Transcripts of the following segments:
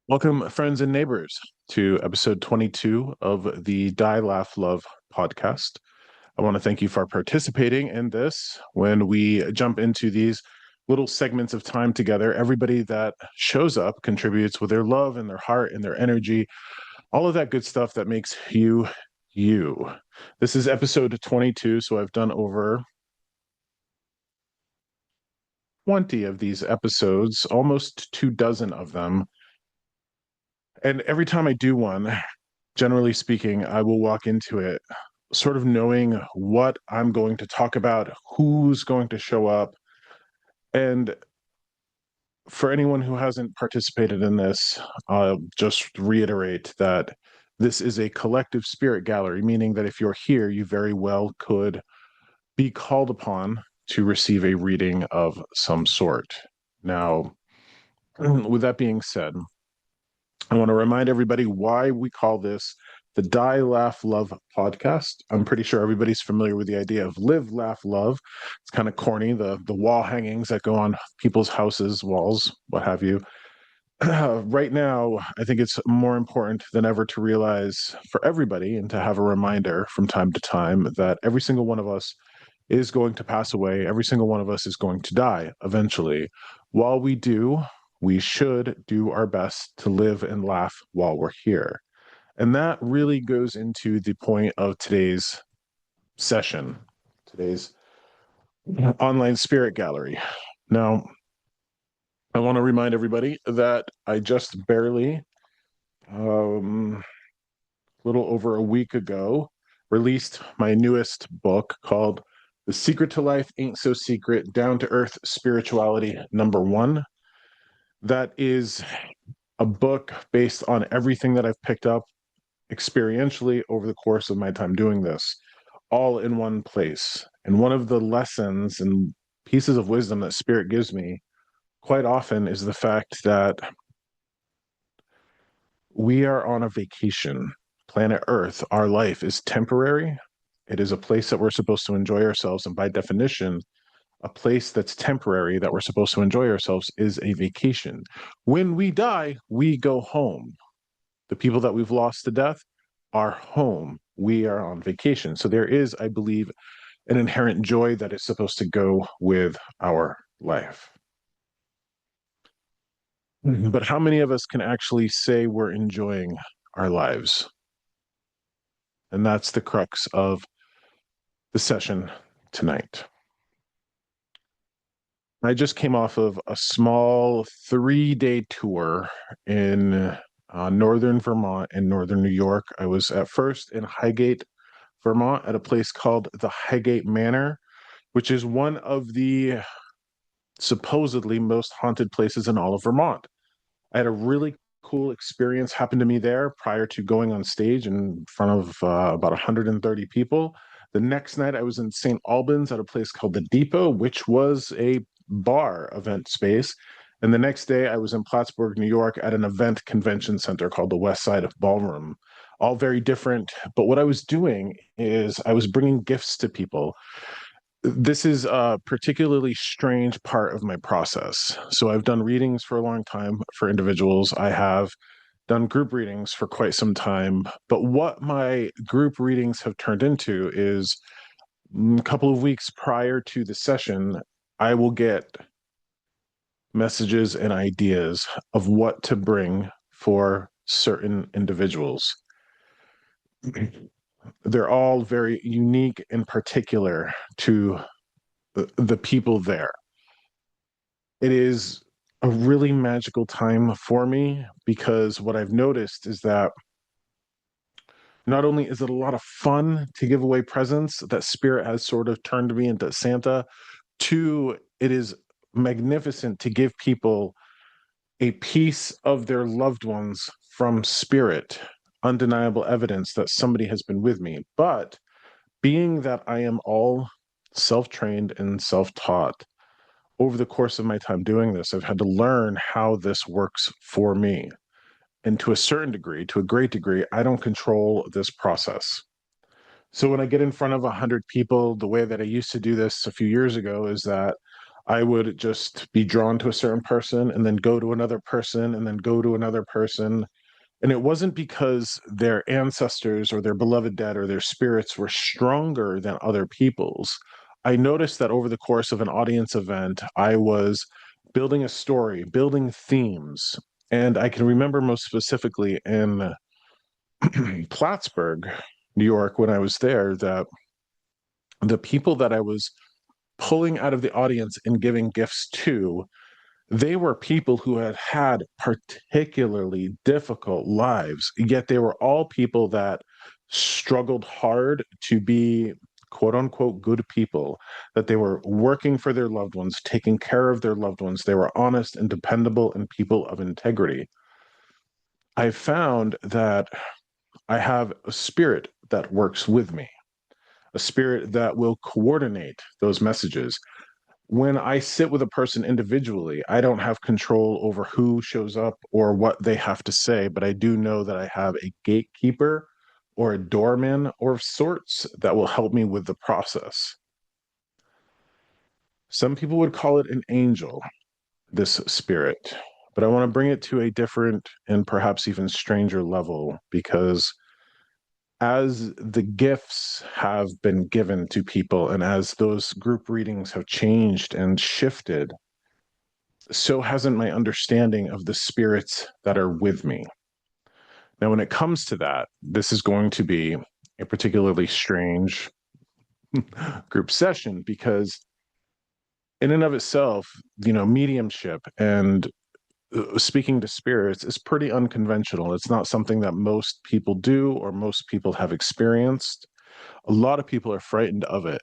Welcome, friends and neighbors, to episode 22 of the Die, Laugh, Love podcast. I want to thank you for participating in this. When we jump into these little segments of time together, everybody that shows up contributes with their love and their heart and their energy, all of that good stuff that makes you, you. This is episode 22, so I've done over 20 of these episodes, almost 24 of them. And every time I do one, generally speaking, I will walk into it sort of knowing what I'm going to talk about, who's going to show up. And for anyone who hasn't participated in this, I'll just reiterate that this is a collective spirit gallery, meaning that if you're here, you very well could be called upon to receive a reading of some sort. Now, with that being said, I want to remind everybody why we call this the Die, Laugh, Love podcast. I'm pretty sure everybody's familiar with the idea of live, laugh, love. It's kind of corny, the wall hangings that go on people's houses, walls, what have you. Right now, I think it's more important than ever to realize for everybody and to have a reminder from time to time that every single one of us is going to pass away. Every single one of us is going to die eventually. While we do, we should do our best to live and laugh while we're here. And that really goes into the point of today's session, today's online spirit gallery. Now, I want to remind everybody that I just barely, a little over a week ago, released my newest book called The Secret to Life Ain't So Secret, Down to Earth Spirituality #1. That is a book based on everything that I've picked up experientially over the course of my time doing this, all in one place. And one of the lessons and pieces of wisdom that Spirit gives me quite often is the fact that we are on a vacation. Planet Earth, our life is temporary. It is a place that we're supposed to enjoy ourselves. And by definition, a place that's temporary that we're supposed to enjoy ourselves is a vacation. When we die, we go home. The people that we've lost to death are home. We are on vacation. So there is, I believe, an inherent joy that is supposed to go with our life. But how many of us can actually say we're enjoying our lives? And that's the crux of the session tonight. I just came off of a small 3-day tour in northern Vermont and northern New York. I was at first in Highgate, Vermont, at a place called the Highgate Manor, which is one of the supposedly most haunted places in all of Vermont. I had a really cool experience happen to me there prior to going on stage in front of about 130 people. The next night, I was in St. Albans at a place called the Depot, which was a bar event space. And the next day, I was in Plattsburgh, New York, at an event convention center called the West Side of Ballroom. All very different. But what I was doing is I was bringing gifts to people. This is a particularly strange part of my process. So I've done readings for a long time for individuals. I have done group readings for quite some time. But what my group readings have turned into is a couple of weeks prior to the session, I will get messages and ideas of what to bring for certain individuals. They're all very unique and particular to the people there. It is a really magical time for me because what I've noticed is that not only is it a lot of fun to give away presents, that Spirit has sort of turned me into Santa, two, it is magnificent to give people a piece of their loved ones from Spirit, undeniable evidence that somebody has been with me. But being that I am all self-trained and self-taught, over the course of my time doing this, I've had to learn how this works for me. And to a certain degree, to a great degree, I don't control this process. So when I get in front of 100 people, the way that I used to do this a few years ago is that I would just be drawn to a certain person and then go to another person and then go to another person. And it wasn't because their ancestors or their beloved dead or their spirits were stronger than other people's. I noticed that over the course of an audience event, I was building a story, building themes. And I can remember most specifically in Plattsburgh, New York, when I was there, that the people that I was pulling out of the audience and giving gifts to, they were people who had had particularly difficult lives, yet they were all people that struggled hard to be quote unquote good people, that they were working for their loved ones, taking care of their loved ones. They were honest and dependable and people of integrity. I found that I have a spirit that works with me, a spirit that will coordinate those messages. When I sit with a person individually, I don't have control over who shows up or what they have to say, but I do know that I have a gatekeeper or a doorman or of sorts that will help me with the process. Some people would call it an angel, this spirit, but I want to bring it to a different and perhaps even stranger level, because as the gifts have been given to people and as those group readings have changed and shifted, so hasn't my understanding of the spirits that are with me. Now, when it comes to that, this is going to be a particularly strange group session because, in and of itself, mediumship and speaking to spirits is pretty unconventional. It's not something that most people do or most people have experienced. A lot of people are frightened of it.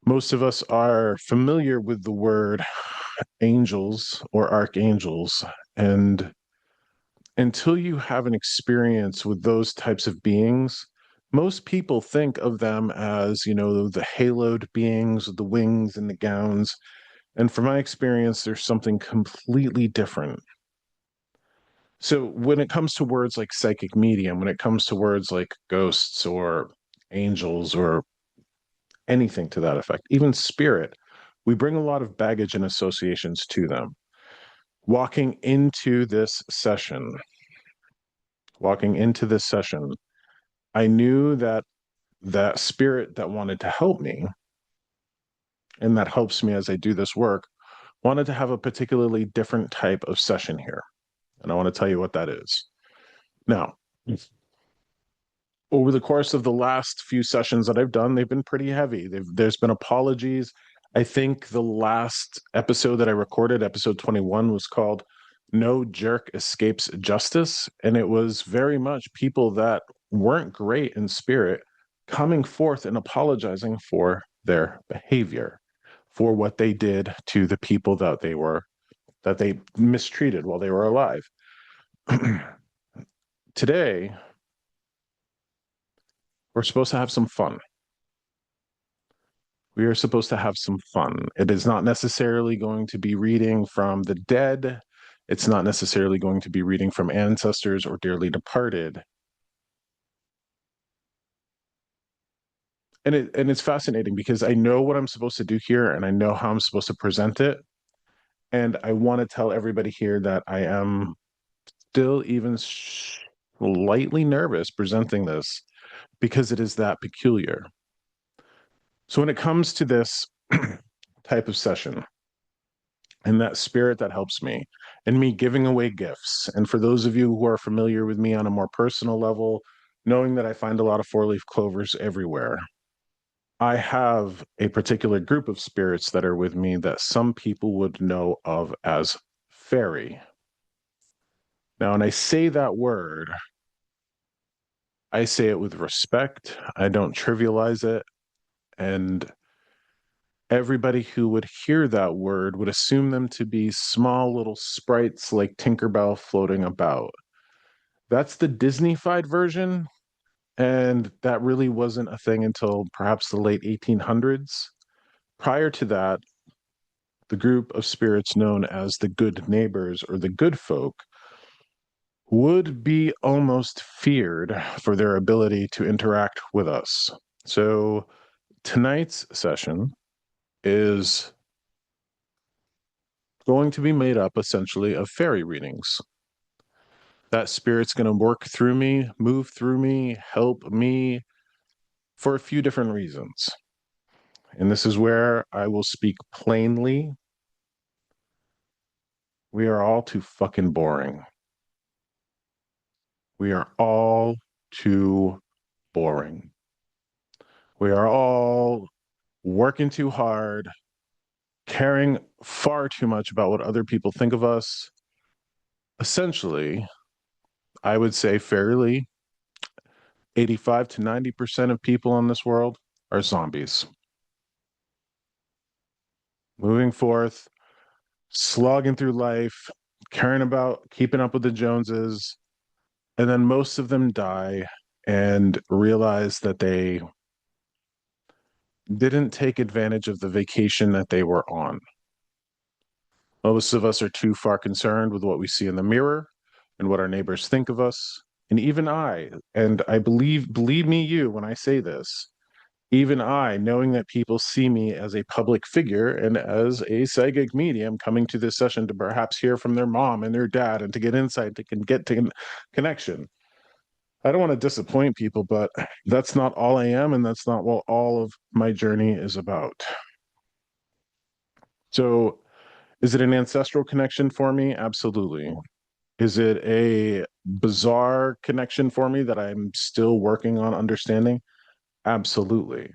Most of us are familiar with the word angels or archangels, and until you have an experience with those types of beings, most people think of them as, the haloed beings with the wings and the gowns. And from my experience, there's something completely different. So when it comes to words like psychic medium, when it comes to words like ghosts or angels or anything to that effect, even spirit, we bring a lot of baggage and associations to them. Walking into this session, walking into this session, I knew that that spirit that wanted to help me and that helps me as I do this work wanted to have a particularly different type of session here. And I want to tell you what that is. Now, over the course of the last few sessions that I've done, they've been pretty heavy. There's been apologies. I think the last episode that I recorded, episode 21, was called No Jerk Escapes Justice. And it was very much people that weren't great in spirit coming forth and apologizing for their behavior, for what they did to the people that they mistreated while they were alive. Today, we're supposed to have some fun. We are supposed to have some fun. It is not necessarily going to be reading from the dead. It's not necessarily going to be reading from ancestors or dearly departed. And it's fascinating because I know what I'm supposed to do here and I know how I'm supposed to present it. And I want to tell everybody here that I am still even slightly nervous presenting this because it is that peculiar. So when it comes to this type of session, and that spirit that helps me, and me giving away gifts. And for those of you who are familiar with me on a more personal level, knowing that I find a lot of four-leaf clovers everywhere, I have a particular group of spirits that are with me that some people would know of as Faery. Now, when I say that word, I say it with respect. I don't trivialize it. And everybody who would hear that word would assume them to be small little sprites like Tinkerbell floating about. That's the Disney-fied version, and that really wasn't a thing until perhaps the late 1800s. Prior to that, the group of spirits known as the good neighbors or the good folk would be almost feared for their ability to interact with us. So tonight's session is going to be made up essentially of fairy readings. That spirit's going to work through me, move through me, help me for a few different reasons. And this is where I will speak plainly. We are all too fucking boring. We are all too boring. We are all working too hard, caring far too much about what other people think of us. Essentially, I would say fairly 85 to 90% of people in this world are zombies. Moving forth, slogging through life, caring about keeping up with the Joneses, and then most of them die and realize that they didn't take advantage of the vacation that they were on. Most of us are too far concerned with what we see in the mirror and what our neighbors think of us. And even I, and I believe me, you, when I say this, even I, knowing that people see me as a public figure and as a psychic medium coming to this session to perhaps hear from their mom and their dad and to get insight, to get to connection. I don't want to disappoint people, but that's not all I am, and that's not what all of my journey is about. So, is it an ancestral connection for me? Absolutely. Is it a bizarre connection for me that I'm still working on understanding? Absolutely.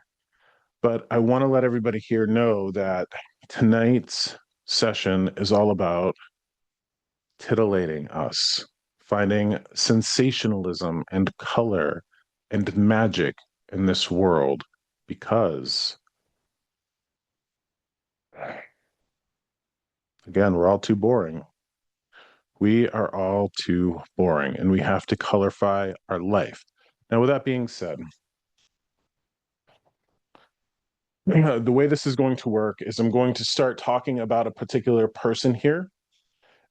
But I want to let everybody here know that tonight's session is all about titillating us, finding sensationalism and color and magic in this world, because, again, we're all too boring. We are all too boring, and we have to colorify our life. Now, with that being said, the way this is going to work is I'm going to start talking about a particular person here,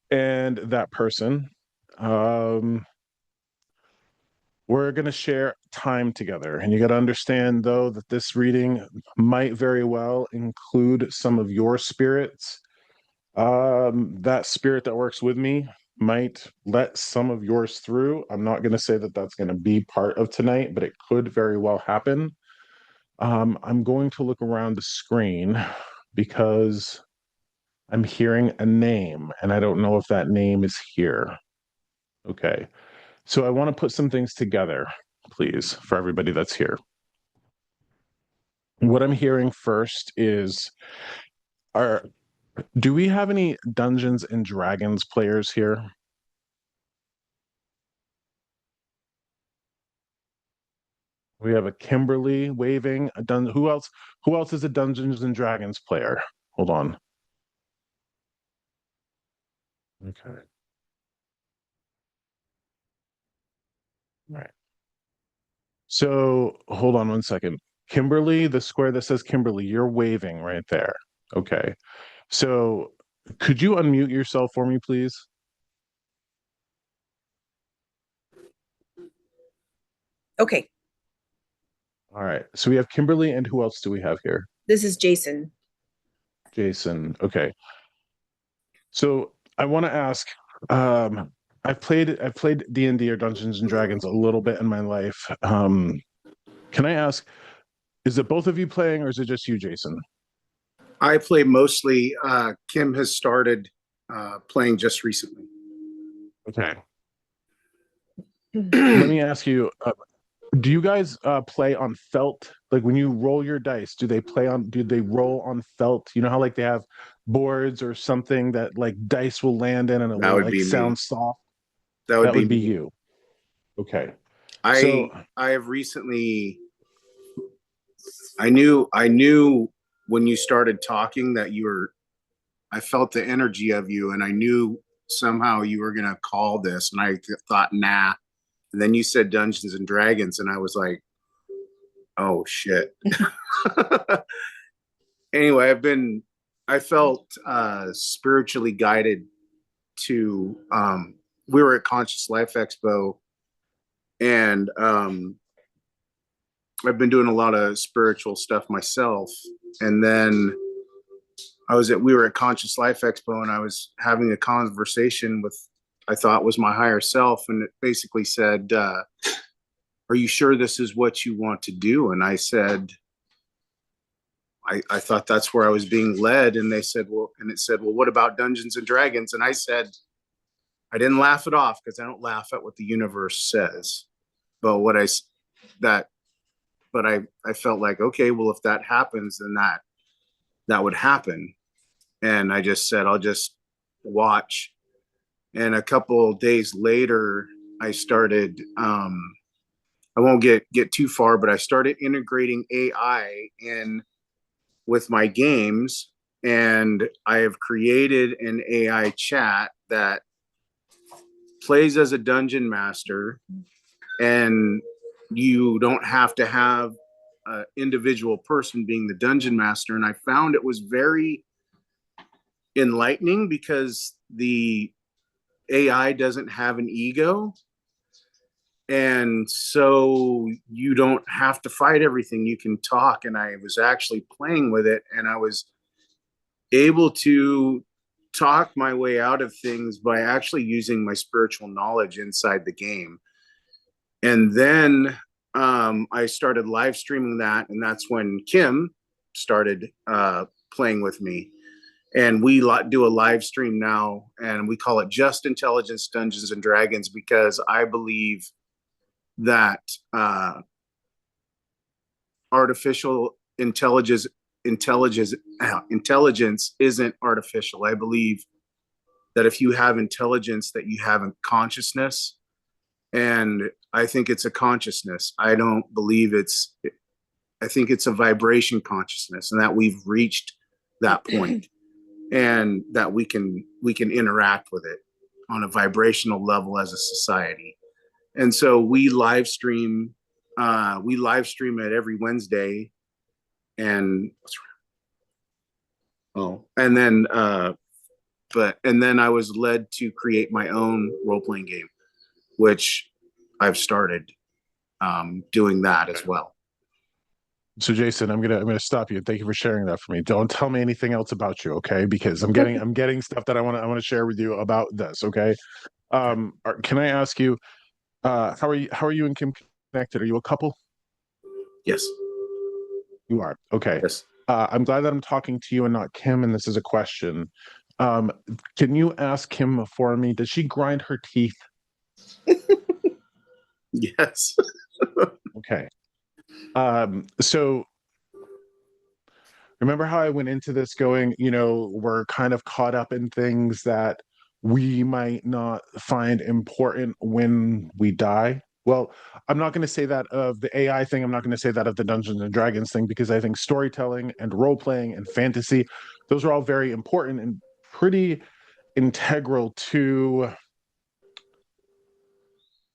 and that person, um, we're going to share time together. And you got to understand, though, that this reading might very well include some of your spirits. That spirit that works with me might let some of yours through. I'm not going to say that that's going to be part of tonight, but it could very well happen. I'm going to look around the screen because I'm hearing a name, and I don't know if that name is here. Okay. So I want to put some things together, please, for everybody that's here. What I'm hearing first is, do we have any Dungeons and Dragons players here? We have a Kimberly waving. Who else is a Dungeons and Dragons player? Hold on. Okay. All right. So hold on one second. Kimberly, the square that says Kimberly, you're waving right there. Okay. So could you unmute yourself for me, please? Okay. All right. So we have Kimberly, and who else do we have here? This is Jason. Jason. Okay. So I want to ask, I've played D&D or Dungeons and Dragons a little bit in my life. Can I ask, is it both of you playing, or is it just you, Jason? I play mostly. Kim has started playing just recently. Okay. Let me ask you, do you guys play on felt? Like when you roll your dice, do they roll on felt? You know how like they have boards or something that like dice will land in and it will like sound soft? That would be you. Okay. I have recently. I knew when you started talking that you were. I felt the energy of you, and I knew somehow you were gonna call this, and I thought, nah. And then you said Dungeons and Dragons, and I was like, oh shit. Anyway, I felt spiritually guided to we were at Conscious Life Expo, and I've been doing a lot of spiritual stuff myself. And then we were at Conscious Life Expo, and I was having a conversation with, I thought was my higher self. And it basically said, are you sure this is what you want to do? And I said, I thought that's where I was being led. And it said, well, what about Dungeons and Dragons? And I said, I didn't laugh it off, because I don't laugh at what the universe says. But I felt like, okay, well, if that happens, then that would happen. And I just said, I'll just watch. And a couple of days later, I started, I won't get too far, but I started integrating AI in with my games. And I have created an AI chat that plays as a dungeon master, and you don't have to have an individual person being the dungeon master. And I found it was very enlightening, because the AI doesn't have an ego. And so you don't have to fight everything. You can talk. And I was actually playing with it, and I was able to talk my way out of things by actually using my spiritual knowledge inside the game. And then I started live streaming that, and that's when Kim started playing with me. And we do a live stream now, and we call it Just Intelligence Dungeons and Dragons, because I believe that artificial intelligence isn't artificial. I believe that if you have intelligence, that you have a consciousness. And I think it's a consciousness. I don't believe I think it's a vibration consciousness, and that we've reached that point, and that we can interact with it on a vibrational level as a society. And so we live stream it every Wednesday. And and then I was led to create my own role-playing game, which I've started doing that as well. So Jason, I'm gonna stop you. Thank you for sharing that for me. Don't tell me anything else about you, okay? Because I'm getting stuff that I want to share with you about this, okay? Can I ask you, how are you and Kim connected? Are you a couple? Yes. You are. Okay. Yes. I'm glad that I'm talking to you and not Kim, and this is a question. Can you ask Kim for me? Does she grind her teeth? Yes. Okay. So remember how I went into this going, we're kind of caught up in things that we might not find important when we die? Well, I'm not going to say that of the AI thing. I'm not going to say that of the Dungeons and Dragons thing, because I think storytelling and role playing and fantasy, those are all very important and pretty integral to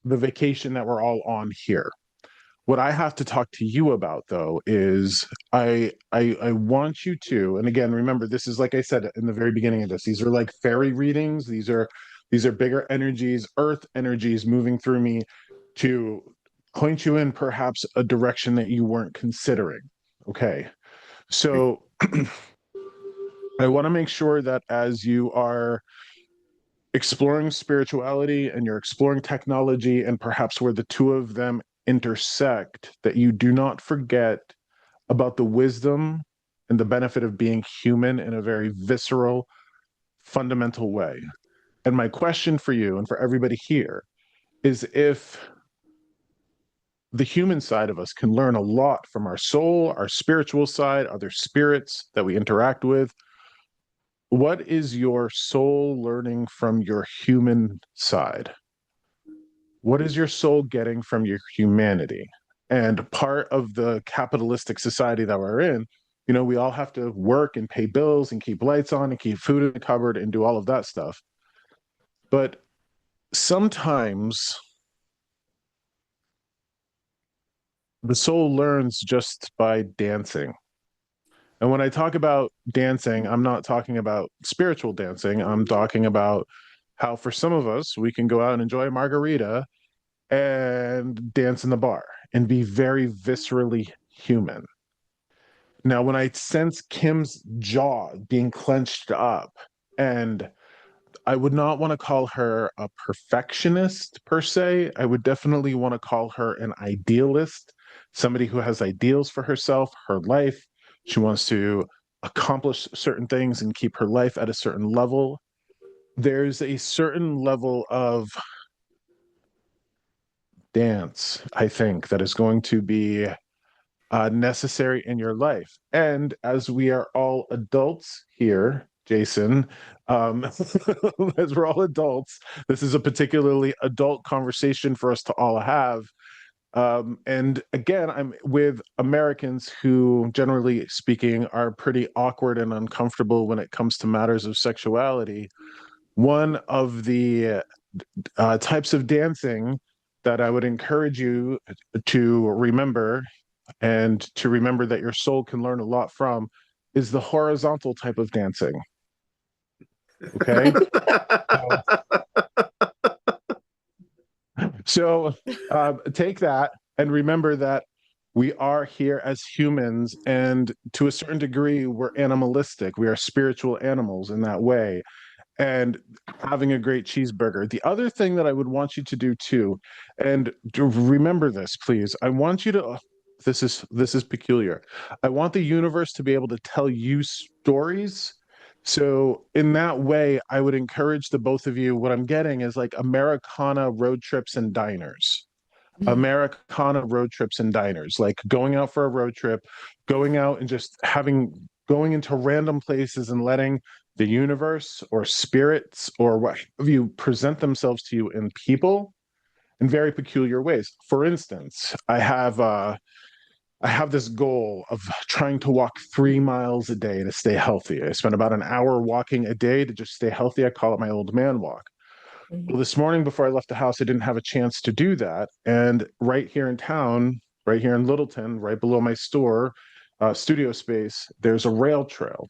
the vacation that we're all on here. What I have to talk to you about, though, is I want you to, and again, remember, this is, like I said in the very beginning of this, these are like fairy readings. These are bigger energies, earth energies moving through me to point you in perhaps a direction that you weren't considering. Okay. So I want to make sure that as you are exploring spirituality and you're exploring technology and perhaps where the two of them intersect, that you do not forget about the wisdom and the benefit of being human in a very visceral, fundamental way. And my question for you and for everybody here is, if the human side of us can learn a lot from our soul, our spiritual side, other spirits that we interact with, what is your soul learning from your human side? What is your soul getting from your humanity? And part of the capitalistic society that we're in, we all have to work and pay bills and keep lights on and keep food in the cupboard and do all of that stuff. But sometimes the soul learns just by dancing. And when I talk about dancing, I'm not talking about spiritual dancing. I'm talking about how for some of us, we can go out and enjoy a margarita and dance in the bar and be very viscerally human. Now, when I sense Kim's jaw being clenched up, and I would not want to call her a perfectionist per se. I would definitely want to call her an idealist, somebody who has ideals for herself, her life. She wants to accomplish certain things and keep her life at a certain level. There's a certain level of dance, I think, that is going to be necessary in your life. And as we are all adults here, Jason, as we're all adults, this is a particularly adult conversation for us to all have. And again, I'm with Americans who, generally speaking, are pretty awkward and uncomfortable when it comes to matters of sexuality. One of the types of dancing that I would encourage you to remember, and to remember that your soul can learn a lot from, is the horizontal type of dancing. Okay. So take that and remember that we are here as humans, and to a certain degree, we're animalistic. We are spiritual animals in that way. And having a great cheeseburger. The other thing that I would want you to do too, and to remember this, please, I want you to. This is peculiar. I want the universe to be able to tell you stories. So in that way, I would encourage the both of you. What I'm getting is like Americana road trips and diners. Americana road trips and diners, like going out for a road trip, going out and just going into random places and letting the universe or spirits or what have you present themselves to you in people in very peculiar ways. For instance, I have this goal of trying to walk 3 miles a day to stay healthy. I spend about an hour walking a day to just stay healthy. I call it my old man walk. Well, this morning before I left the house, I didn't have a chance to do that. And right here in town, right here in Littleton, right below my store, studio space, there's a rail trail.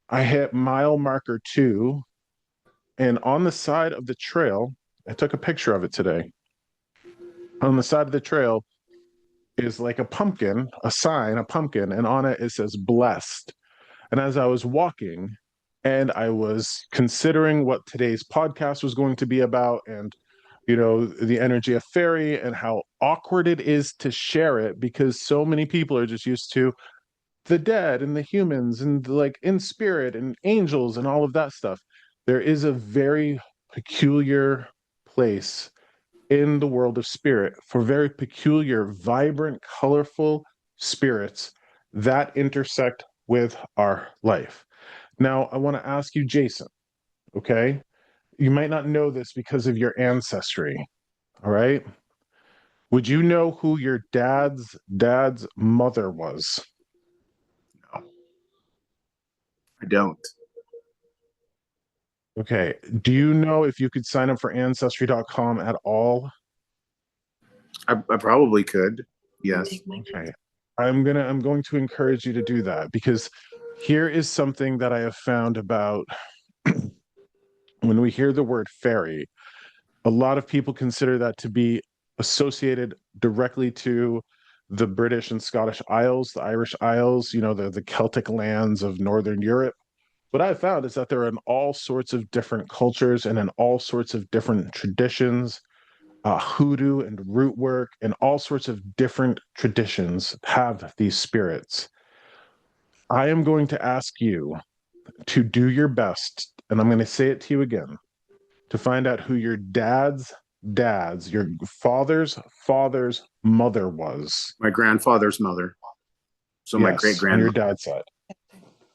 I hit mile marker 2, and on the side of the trail, I took a picture of it today. On the side of the trail is like a pumpkin, a sign, a pumpkin, and on it says blessed. And as I was walking and I was considering what today's podcast was going to be about, and the energy of Faery and how awkward it is to share it because so many people are just used to the dead and the humans and like in spirit and angels and all of that stuff. There is a very peculiar place in the world of spirit for very peculiar, vibrant, colorful spirits that intersect with our life. Now, I want to ask you, Jason, okay? You might not know this because of your ancestry, all right? Would you know who your dad's mother was? I don't. Okay. Do you know if you could sign up for ancestry.com at all? I probably could. Yes. Okay. I'm going to encourage you to do that, because here is something that I have found about when we hear the word fairy, a lot of people consider that to be associated directly to the British and Scottish Isles, the Irish Isles, the Celtic lands of Northern Europe. What I've found is that there are in all sorts of different cultures and in all sorts of different traditions, hoodoo and root work and all sorts of different traditions have these spirits. I am going to ask you to do your best, and I'm going to say it to you again, to find out who your your father's mother was. My grandfather's mother. So my great On your grandmother. dad's side.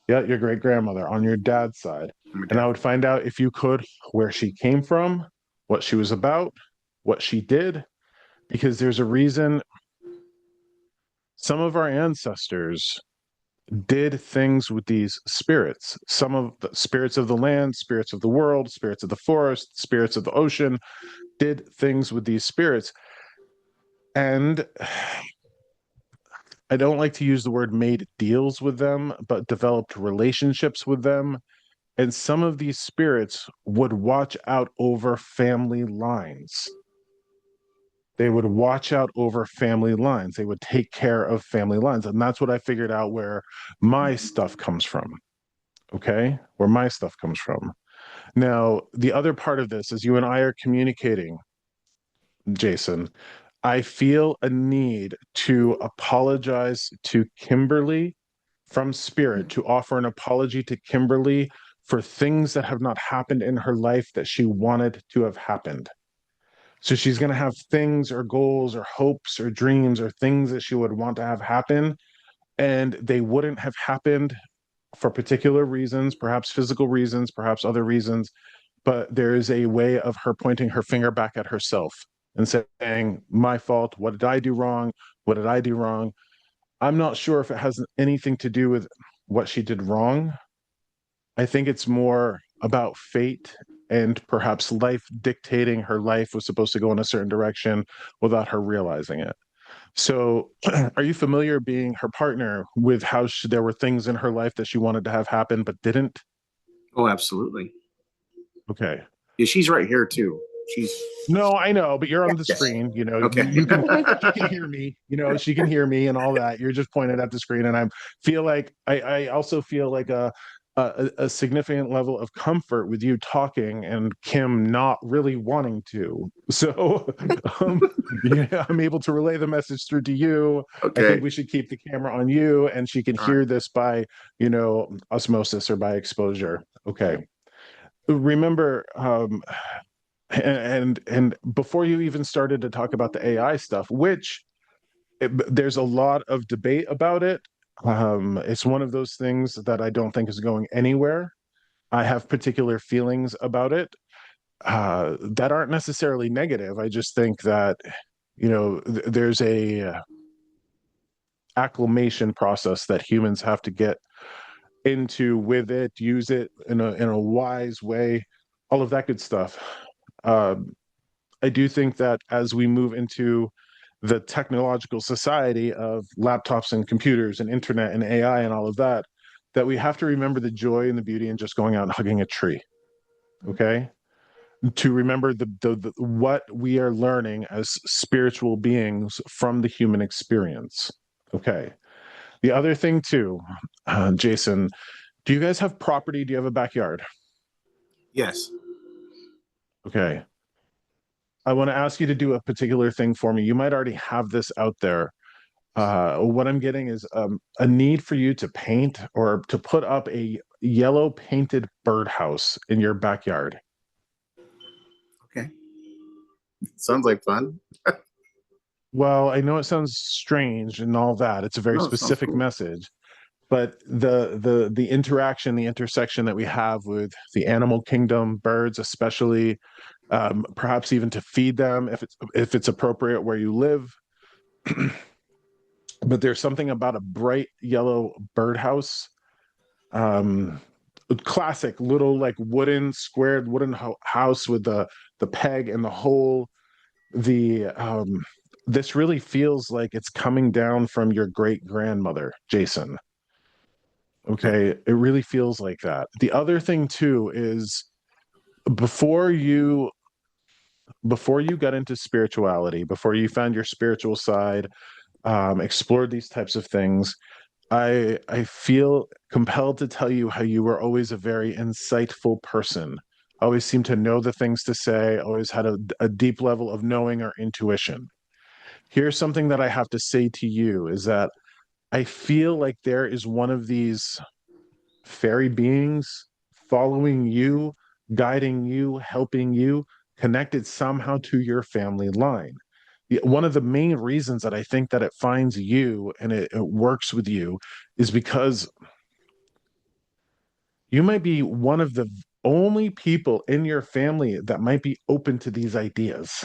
Yeah, your great grandmother on your dad's side. And I would find out, if you could, where she came from, what she was about, what she did, because there's a reason some of our ancestors did things with these spirits. Some of the spirits of the land, spirits of the world, spirits of the forest, spirits of the ocean did things with these spirits. And I don't like to use the word made deals with them, but developed relationships with them. And some of these spirits would watch out over family lines. They would watch out over family lines. They would take care of family lines. And that's what I figured out where my stuff comes from. Okay. Where my stuff comes from. Now, the other part of this is you and I are communicating, Jason. I feel a need to apologize to Kimberly from Spirit, to offer an apology to Kimberly for things that have not happened in her life that she wanted to have happened. So she's going to have things or goals or hopes or dreams or things that she would want to have happen, and they wouldn't have happened for particular reasons, perhaps physical reasons, perhaps other reasons. But there is a way of her pointing her finger back at herself and saying, my fault. What did I do wrong? What did I do wrong? I'm not sure if it has anything to do with what she did wrong. I think it's more about fate and perhaps life dictating her life was supposed to go in a certain direction without her realizing it. So, are you familiar being her partner with how there were things in her life that she wanted to have happen but didn't? Oh, absolutely. Okay. Yeah, she's right here too. She's No, I know, but you're on the yes. screen. You know, Okay. you can she can hear me. You know, she can hear me and all that. You're just pointed at the screen, and I feel like I also feel like a significant level of comfort with you talking and Kim not really wanting to. So, um, yeah, I'm able to relay the message through to you. I think Okay. we should keep the camera on you, and she can All right. hear this by osmosis or by exposure. Okay. Remember, and before you even started to talk about the AI stuff, which there's a lot of debate about it. It's one of those things that I don't think is going anywhere. I have particular feelings about it that aren't necessarily negative. I just think that there's a acclimation process that humans have to get into with it, use it in a wise way, all of that good stuff. Um, I do think that as we move into the technological society of laptops and computers and internet and AI and all of that, that we have to remember the joy and the beauty in just going out and hugging a tree. Okay. To remember the what we are learning as spiritual beings from the human experience. Okay. The other thing too, Jason, do you guys have property? Do you have a backyard? Yes. Okay. I want to ask you to do a particular thing for me. You might already have this out there. What I'm getting is a need for you to paint or to put up a yellow painted birdhouse in your backyard. Okay. Sounds like fun. Well, I know it sounds strange and all that. It's a very No, it sounds specific cool. message, but the interaction, the intersection that we have with the animal kingdom, birds especially, perhaps even to feed them if it's appropriate where you live. But there's something about a bright yellow birdhouse, um classic little like wooden squared wooden house with the peg and the hole. The This really feels like it's coming down from your great grandmother, Jason. Okay. Okay, it really feels like that. The other thing too is before you before you got into spirituality, before you found your spiritual side, explored these types of things, I feel compelled to tell you how you were always a very insightful person. Always seemed to know the things to say, always had a deep level of knowing or intuition. Here's something that I have to say to you is that I feel like there is one of these fairy beings following you, guiding you, helping you, connected somehow to your family line. One of the main reasons that I think that it finds you and it works with you is because you might be one of the only people in your family that might be open to these ideas.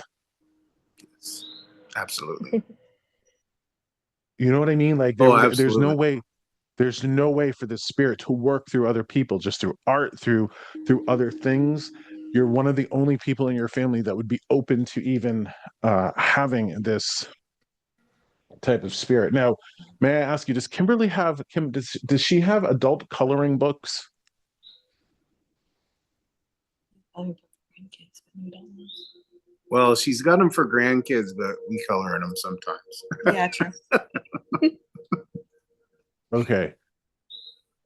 Yes. Absolutely. You know what I mean? Like Oh, there's no absolutely. way for the spirit to work through other people, just through art, through other things. You're one of the only people in your family that would be open to even having this type of spirit. Now, may I ask you, does Kimberly have does she have adult coloring books? Well, she's got them for grandkids, but we color in them sometimes. Yeah, true. Okay.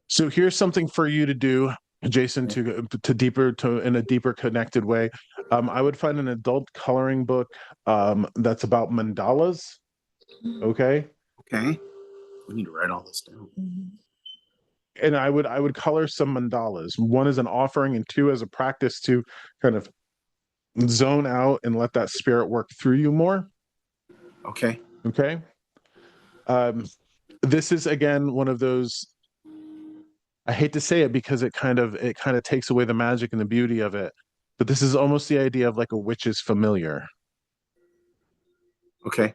So here's something for you to do, Jason, to deeper to in a deeper connected way. I would find an adult coloring book that's about mandalas. Okay. Okay. We need to write all this down. And I would color some mandalas. One is an offering, and two as a practice to kind of zone out and let that spirit work through you more. Okay. Okay. This is again one of those, I hate to say it because it kind of takes away the magic and the beauty of it, but this is almost the idea of like a witch's familiar, Okay.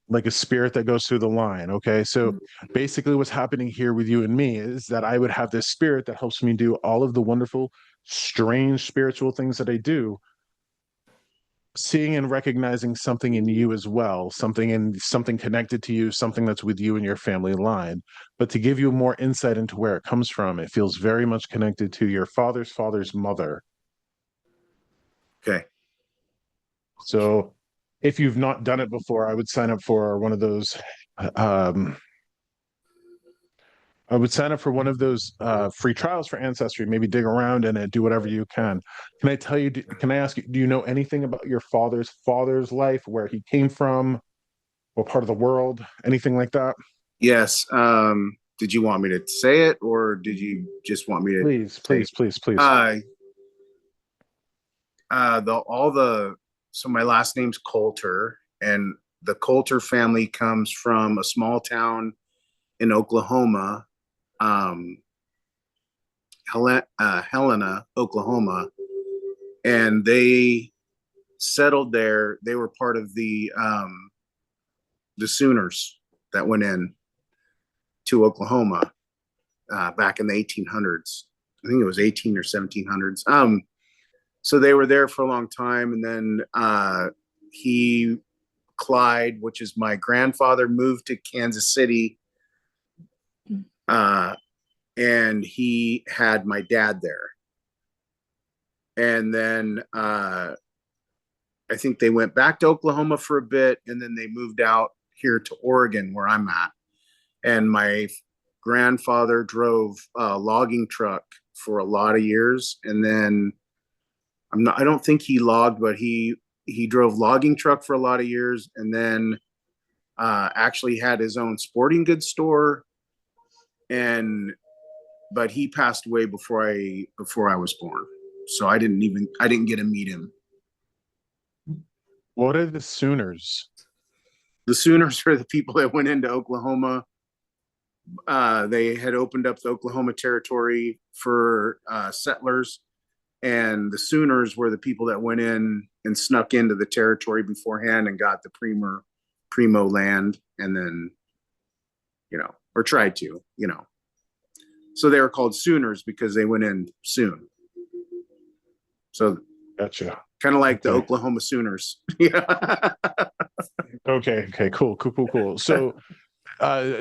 like a spirit that goes through the line. Okay. So basically what's happening here with you and me is that I would have this spirit that helps me do all of the wonderful, strange spiritual things that I do, seeing and recognizing something in you as well, something connected to you, something that's with you and your family line. But to give you more insight into where it comes from, it feels very much connected to your father's father's mother. Okay. So if you've not done it before, I would sign up for one of those. Um, I would sign up for one of those free trials for Ancestry. Maybe dig around in it, do whatever you can. Can I tell you? Can I ask you? Do you know anything about your father's life, where he came from, what part of the world, anything like that? Yes. Did you want me to say it, or did you just want me to Please, say please, please, please. So my last name's Coulter, and the Coulter family comes from a small town in Oklahoma, Helena, Oklahoma, and they settled there. They were part of the Sooners that went in to Oklahoma back in the 1800s. I think it was 18 or 1700s. So they were there for a long time, and then Clyde, which is my grandfather, moved to Kansas City, and he had my dad there. And then I think they went back to Oklahoma for a bit, and then they moved out here to Oregon, where I'm at. And my grandfather drove a logging truck for a lot of years, and then I don't think he logged, but he drove logging truck for a lot of years, and then actually had his own sporting goods store. But he passed away before I was born, so I didn't get to meet him. What are the Sooners? The Sooners are the people that went into Oklahoma. They had opened up the Oklahoma territory for settlers, and the Sooners were the people that went in and snuck into the territory beforehand and got the primo land, and then, or tried to, So they were called Sooners because they went in soon. So Gotcha. kind of like the Oklahoma Sooners. Yeah. Okay. Cool. So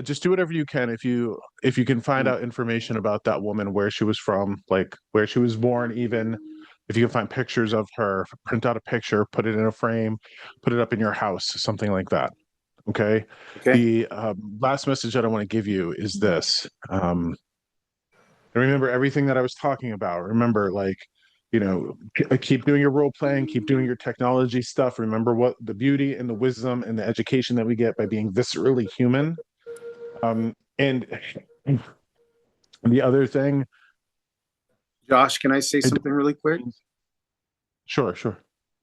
just do whatever you can. If you can find out information about that woman, where she was from, like where she was born, even if you can find pictures of her, print out a picture, put it in a frame, put it up in your house, something like that. Okay. The last message that I want to give you is this. Remember everything that I was talking about. Remember, keep doing your role playing, keep doing your technology stuff. Remember what the beauty and the wisdom and the education that we get by being viscerally human. And the other thing, Josh, can I say something really quick? Sure.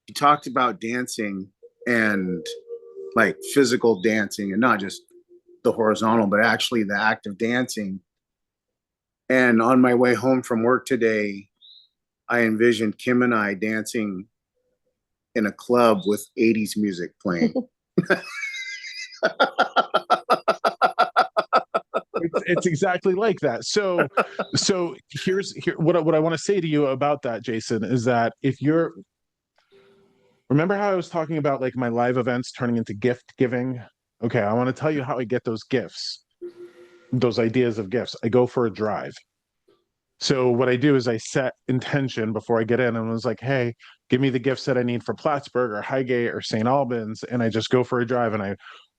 You talked about dancing and like physical dancing, and not just the horizontal, but actually the act of dancing. And on my way home from work today, I envisioned Kim and I dancing in a club with 80s music playing. It's exactly like that. So here's what I want to say to you about that, Jason, is that remember how I was talking about like my live events turning into gift giving? Okay, I want to tell you how I get those gifts, those ideas of gifts. I go for a drive. So what I do is I set intention before I get in, and was like, hey, give me the gifts that I need for Plattsburgh or Highgate or St. Albans, and I just go for a drive and I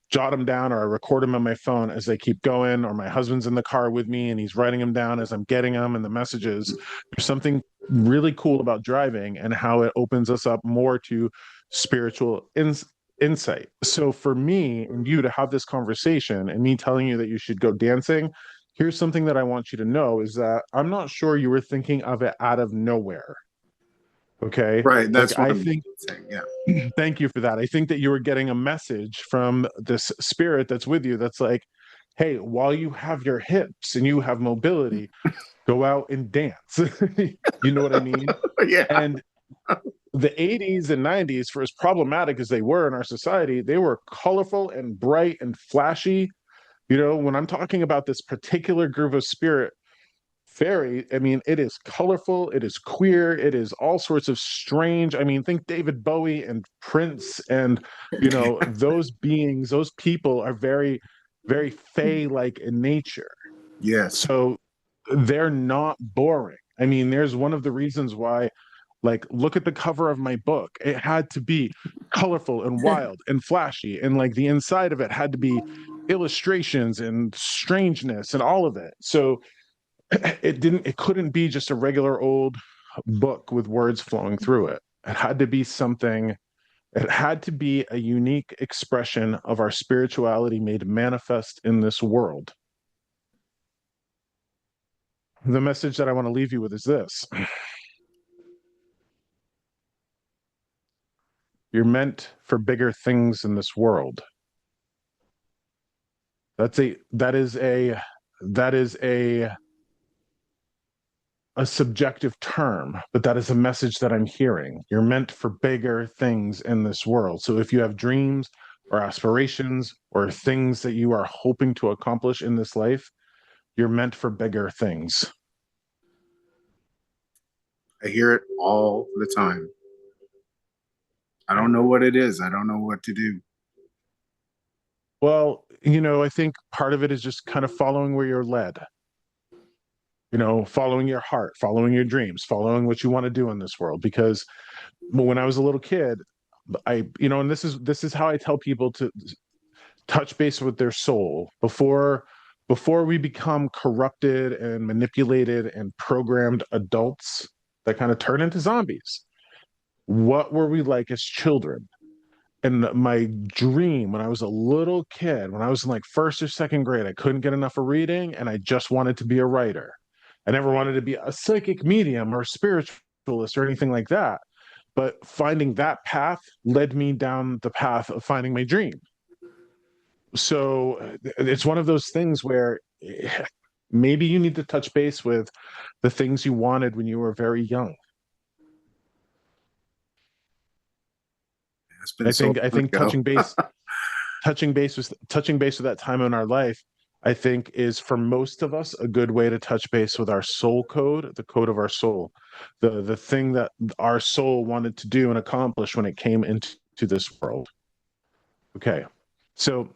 jot them down, or I record them on my phone as they keep going, or my husband's in the car with me and he's writing them down as I'm getting them and the messages. There's something really cool about driving and how it opens us up more to spiritual insight. So for me and you to have this conversation and me telling you that you should go dancing, here's something that I want you to know is that I'm not sure you were thinking of it out of nowhere. Okay. Right. That's Like, what I I'm think, saying. Yeah. thank you for that. I think that you were getting a message from this spirit that's with you that's like, hey, while you have your hips and you have mobility, go out and dance. You know what I mean? Yeah. And the 80s and 90s, for as problematic as they were in our society, they were colorful and bright and flashy. You know, when I'm talking about this particular group of spirit, Faery, I mean, it is colorful, it is queer, it is all sorts of strange. I mean, think David Bowie and Prince, and you know, those beings, those people are very, very fae-like in nature. Yes. So they're not boring. I mean, there's one of the reasons why, like, look at the cover of my book. It had to be colorful and wild and flashy, and like the inside of it had to be illustrations and strangeness and all of it. So it couldn't be just a regular old book with words flowing through it. It had to be something, it had to be a unique expression of our spirituality made manifest in this world. The message that I want to leave you with is this: you're meant for bigger things in this world. That is a subjective term, but that is a message that I'm hearing. You're meant for bigger things in this world. So if you have dreams or aspirations or things that you are hoping to accomplish in this life, you're meant for bigger things. I hear it all the time. I don't know what it is. I don't know what to do. Well, you know, I think part of it is just kind of following where you're led. You know, following your heart, following your dreams, following what you want to do in this world. Because when I was a little kid, and this is how I tell people to touch base with their soul before we become corrupted and manipulated and programmed adults that kind of turn into zombies. What were we like as children? And my dream when I was a little kid, when I was in like first or second grade, I couldn't get enough of reading and I just wanted to be a writer. I never wanted to be a psychic medium or spiritualist or anything like that. But finding that path led me down the path of finding my dream. So it's one of those things where maybe you need to touch base with the things you wanted when you were very young. It's been so I think touching base with that time in our life, I think, is for most of us a good way to touch base with our soul code, the code of our soul, the thing that our soul wanted to do and accomplish when it came into this world. Okay, so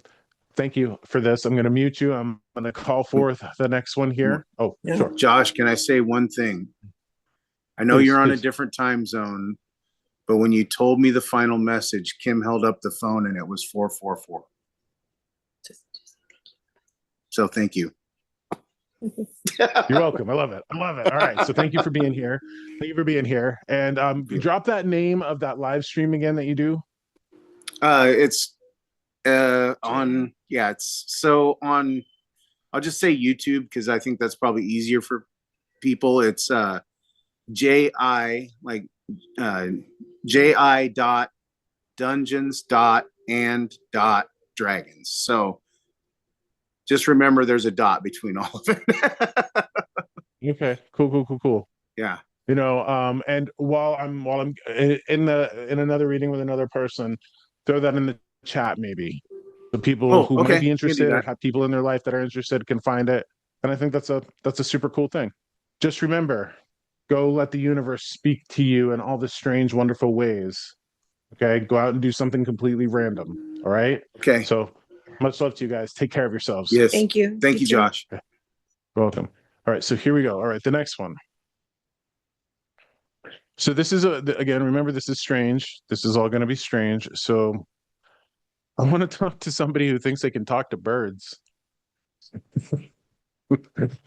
thank you for this. I'm going to mute you. I'm going to call forth the next one here. Oh, Yeah. sure. Josh, can I say one thing? I know Please, you're on please. a different time zone, but when you told me the final message, Kim held up the phone and it was 444. So thank you. You're welcome. I love it. I love it. All right. So thank you for being here. Thank you for being here. And drop that name of that live stream again that you do. It's on, yeah, it's so on, I'll just say YouTube because I think that's probably easier for people. It's JI dot dungeons dot and dot dragons. So just remember there's a dot between all of it. Okay. Cool. Yeah. You know, and while I'm in another reading with another person, throw that in the chat maybe. The people who Okay. might be interested or that. have people in their life that are interested can find it. And I think that's a super cool thing. Just remember, go let the universe speak to you in all the strange, wonderful ways. Okay. Go out and do something completely random. All right. Okay. So much love to you guys. Take care of yourselves. Yes. Thank you. Thank you, too. Josh. You're welcome. All right, so here we go. All right, the next one. So this is again, remember, this is strange. This is all going to be strange. So I want to talk to somebody who thinks they can talk to birds.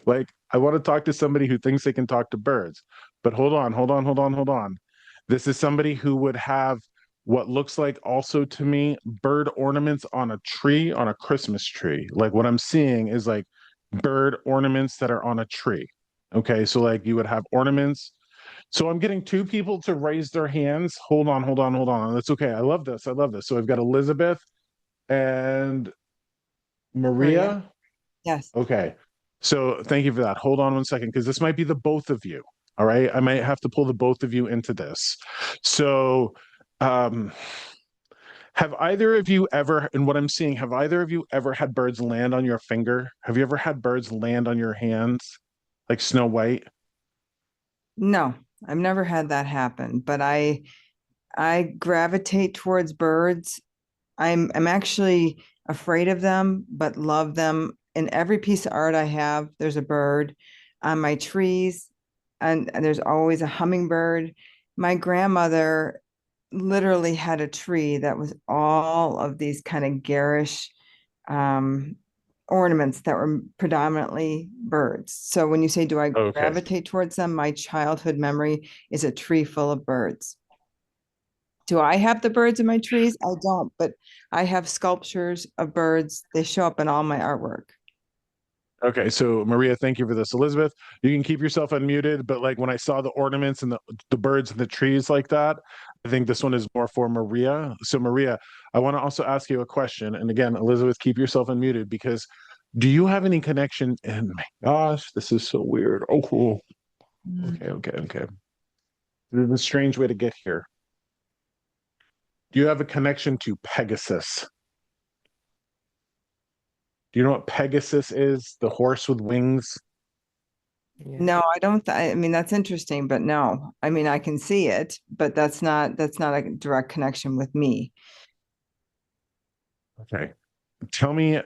Like, I want to talk to somebody who thinks they can talk to birds. But hold on, hold on, hold on, hold on. This is somebody who would have what looks like, also to me, bird ornaments on a tree, on a Christmas tree. Like, what I'm seeing is like bird ornaments that are on a tree. Okay, so like you would have ornaments. So I'm getting two people to raise their hands. Hold on, hold on, hold on. That's okay. I love this. I love this. So I've got Elizabeth and Maria. Maria. Yes. Okay. So thank you for that. Hold on one second, because this might be the both of you. All right. I might have to pull the both of you into this. So, have either of you ever, and what I'm seeing, have either of you ever had birds land on your finger? Have you ever had birds land on your hands, like Snow White? No, I've never had that happen, but I gravitate towards birds. I'm actually afraid of them, but love them. In every piece of art I have, there's a bird. On my trees, and there's always a hummingbird. My grandmother literally had a tree that was all of these kind of garish ornaments that were predominantly birds. So when you say, do I Okay. gravitate towards them? My childhood memory is a tree full of birds. Do I have the birds in my trees? I don't, but I have sculptures of birds. They show up in all my artwork. Okay, so Maria, thank you for this. Elizabeth, you can keep yourself unmuted, but like when I saw the ornaments and the birds and the trees like that, I think this one is more for Maria. So Maria, I want to also ask you a question. And again, Elizabeth, keep yourself unmuted, because do you have any connection? And my gosh, this is so weird. Oh, cool. Okay, okay, okay. This is a strange way to get here. Do you have a connection to Pegasus? Do you know what Pegasus is? The horse with wings? Yeah. No, I don't. I mean, that's interesting, but no. I mean, I can see it, but that's not a direct connection with me. Okay. Tell me,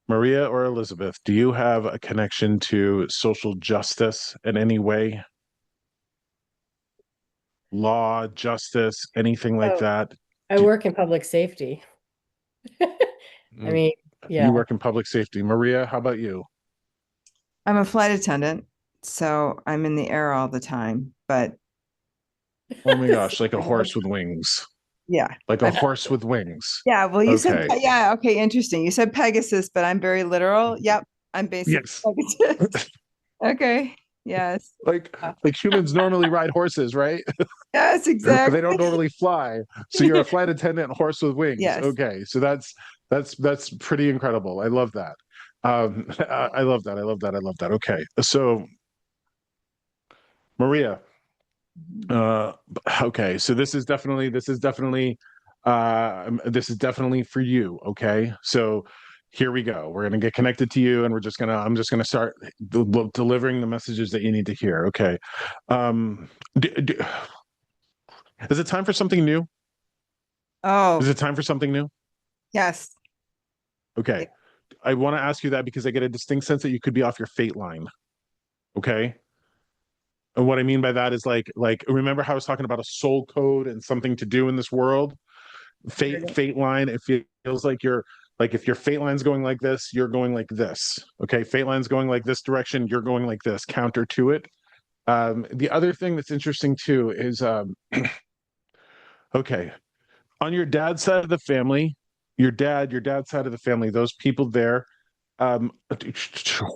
Maria or Elizabeth, do you have a connection to social justice in any way? Law, justice, anything like Oh, that? I work in public safety. I mean, yeah. You work in public safety. Maria, how about you? I'm a flight attendant, so I'm in the air all the time, but Oh my gosh, like a horse with wings. yeah. Like a horse with wings. Yeah, well, you said, Okay. yeah, okay, interesting. You said Pegasus, but I'm very literal. Yep, I'm basically Yes. Pegasus. Okay, yes. Like humans normally ride horses, right? Yes, They exactly. don't normally fly. So you're a flight attendant horse with wings. Yes. Okay. So that's pretty incredible. I love that. I love that. I love that. I love that. Okay. So Maria, okay. So this is definitely for you. Okay. So here we go. We're gonna get connected to you, and I'm just gonna start delivering the messages that you need to hear. Okay. D is it time for something new? Oh, Is it time for something new? yes. Okay. I want to ask you that because I get a distinct sense that you could be off your fate line. Okay. And what I mean by that is remember how I was talking about a soul code and something to do in this world? Fate line, it feels like you're like, if your fate line's going like this, you're going like this. Okay. Fate line's going like this direction, you're going like this, counter to it. The other thing that's interesting too is okay. On your dad's side of the family, your dad's side of the family, those people there, um,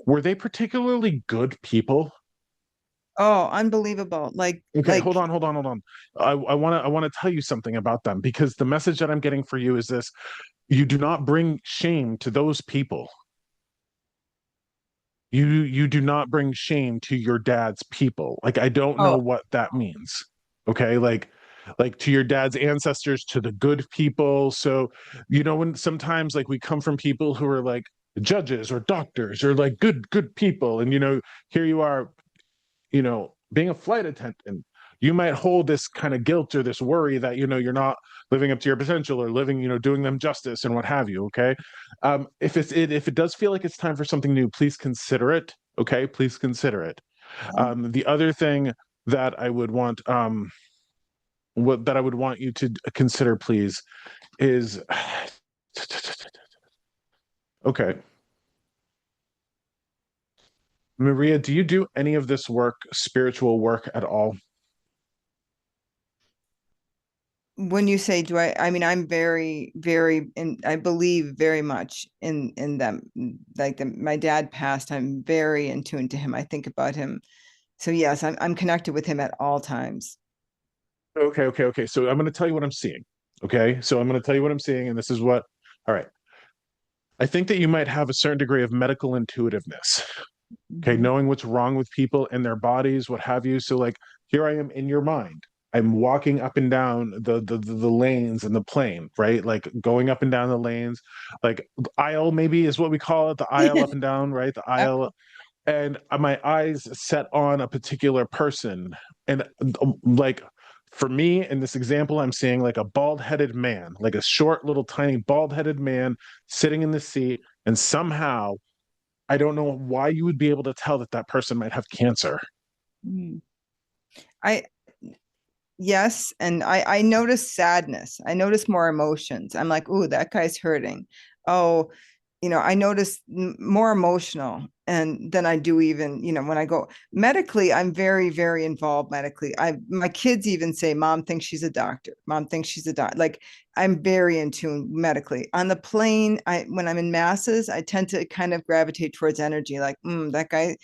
were they particularly good people? Oh, unbelievable. Okay, hold on, hold on, hold on. I want to tell you something about them, because the message that I'm getting for you is this: you do not bring shame to those people. You do not bring shame to your dad's people. Like, I don't know Oh, what that means. Okay, like to your dad's ancestors, to the good people. So, when sometimes like we come from people who are like judges or doctors or like good people, and here you are, being a flight attendant, you might hold this kind of guilt or this worry that, you're not living up to your potential or living, doing them justice and what have you. Okay. If it does feel like it's time for something new, please consider it. Okay. Please consider it. The other thing that I would want, that I would want you to consider, please, is okay. Maria, do you do any of this work, spiritual work at all? When you say do I mean I'm very, very, and I believe very much in them. Like my dad passed, I'm very in tune to him. I think about him. So yes, I'm connected with him at all times. Okay. So I'm going to tell you what I'm seeing. Okay. So I'm going to tell you what I'm seeing, and this is what, all right. I think that you might have a certain degree of medical intuitiveness. Okay. Mhm. Knowing what's wrong with people and their bodies, what have you. So, like, here I am in your mind. I'm walking up and down the lanes in the plane, right? Like going up and down the lanes, like aisle maybe is what we call it, the aisle up and down, right? The aisle, and my eyes set on a particular person, and like for me in this example, I'm seeing like a bald-headed man, like a short little tiny bald-headed man sitting in the seat, and somehow I don't know why you would be able to tell that that person might have cancer. Mm. I Yes, and I notice sadness. I notice more emotions. I'm like, "Ooh, that guy's hurting." Oh, I notice more emotional, and then I do even, when I go medically, I'm very, very involved medically. My kids even say, "Mom thinks she's a doctor. Mom thinks she's a doctor." Like I'm very in tune medically. On the plane, when I'm in masses, I tend to kind of gravitate towards energy. Like, that guy,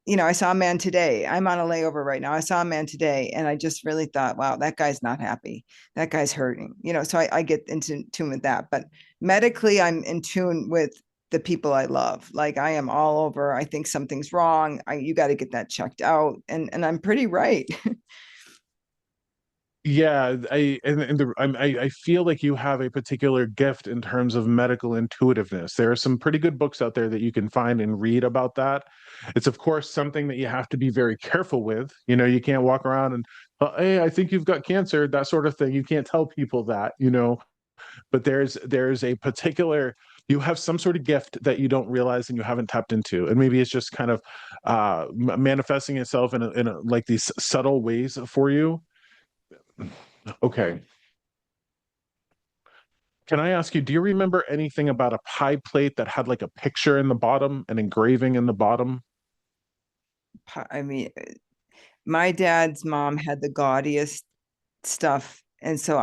I saw a man today. I'm on a layover right now. I saw a man today, and I just really thought, wow, that guy's not happy. That guy's hurting. So I get into tune with that. But medically, I'm in tune with the people I love. Like I am all over. I think something's wrong. You got to get that checked out, and I'm pretty right. Yeah, I feel like you have a particular gift in terms of medical intuitiveness. There are some pretty good books out there that you can find and read about that. It's of course something that you have to be very careful with. You can't walk around and, hey, I think you've got cancer, that sort of thing. You can't tell people that. But there's a particular, you have some sort of gift that you don't realize and you haven't tapped into, and maybe it's just kind of manifesting itself in like these subtle ways for you. Okay. Can I ask you, do you remember anything about a pie plate that had like a picture in the bottom, an engraving in the bottom? I mean, my dad's mom had the gaudiest stuff, and so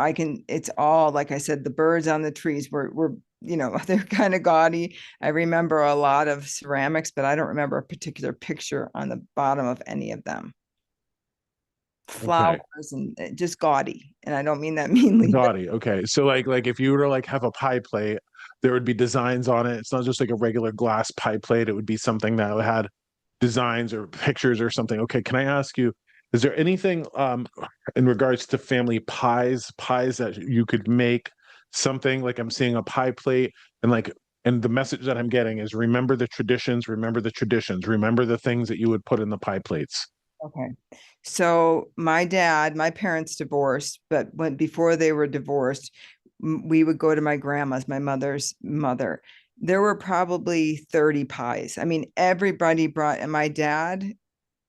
it's all, like I said, the birds on the trees were they're kind of gaudy. I remember a lot of ceramics, but I don't remember a particular picture on the bottom of any of them. Okay. Flowers and just gaudy, and I don't mean that meanly, but Gaudy. Okay. So like if you were to like have a pie plate, there would be designs on it. It's not just like a regular glass pie plate. It would be something that had designs or pictures or something. Okay. Can I ask you, is there anything in regards to family pies that you could make, something like I'm seeing a pie plate, and like, and the message that I'm getting is remember the traditions, remember the traditions, remember the things that you would put in the pie plates. okay. So my parents divorced, but before they were divorced, we would go to my grandma's, my mother's mother. There were probably 30 pies. I mean, everybody brought, and my dad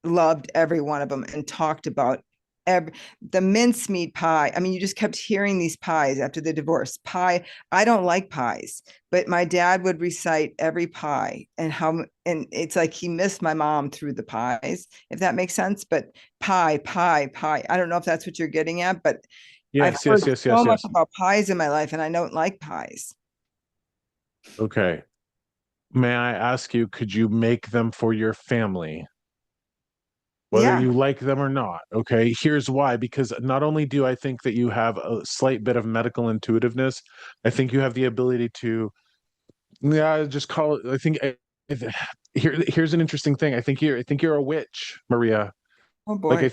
loved every one of them and talked about the mincemeat pie. I mean, you just kept hearing these pies after the divorce. Pie. I don't like pies, but my dad would recite every pie and it's like he missed my mom through the pies, if that makes sense. But pie. I don't know if that's what you're getting at, but I've Yes, heard yes, yes, so yes, much yes. about pies in my life, and I don't like pies. Okay. May I ask you, could you make them for your family, whether Yeah. you like them or not? Okay. Here's why. Because not only do I think that you have a slight bit of medical intuitiveness, I think you have the ability to, yeah, just call it, here's an interesting thing. I think you're a witch, Maria. Oh Like, boy. I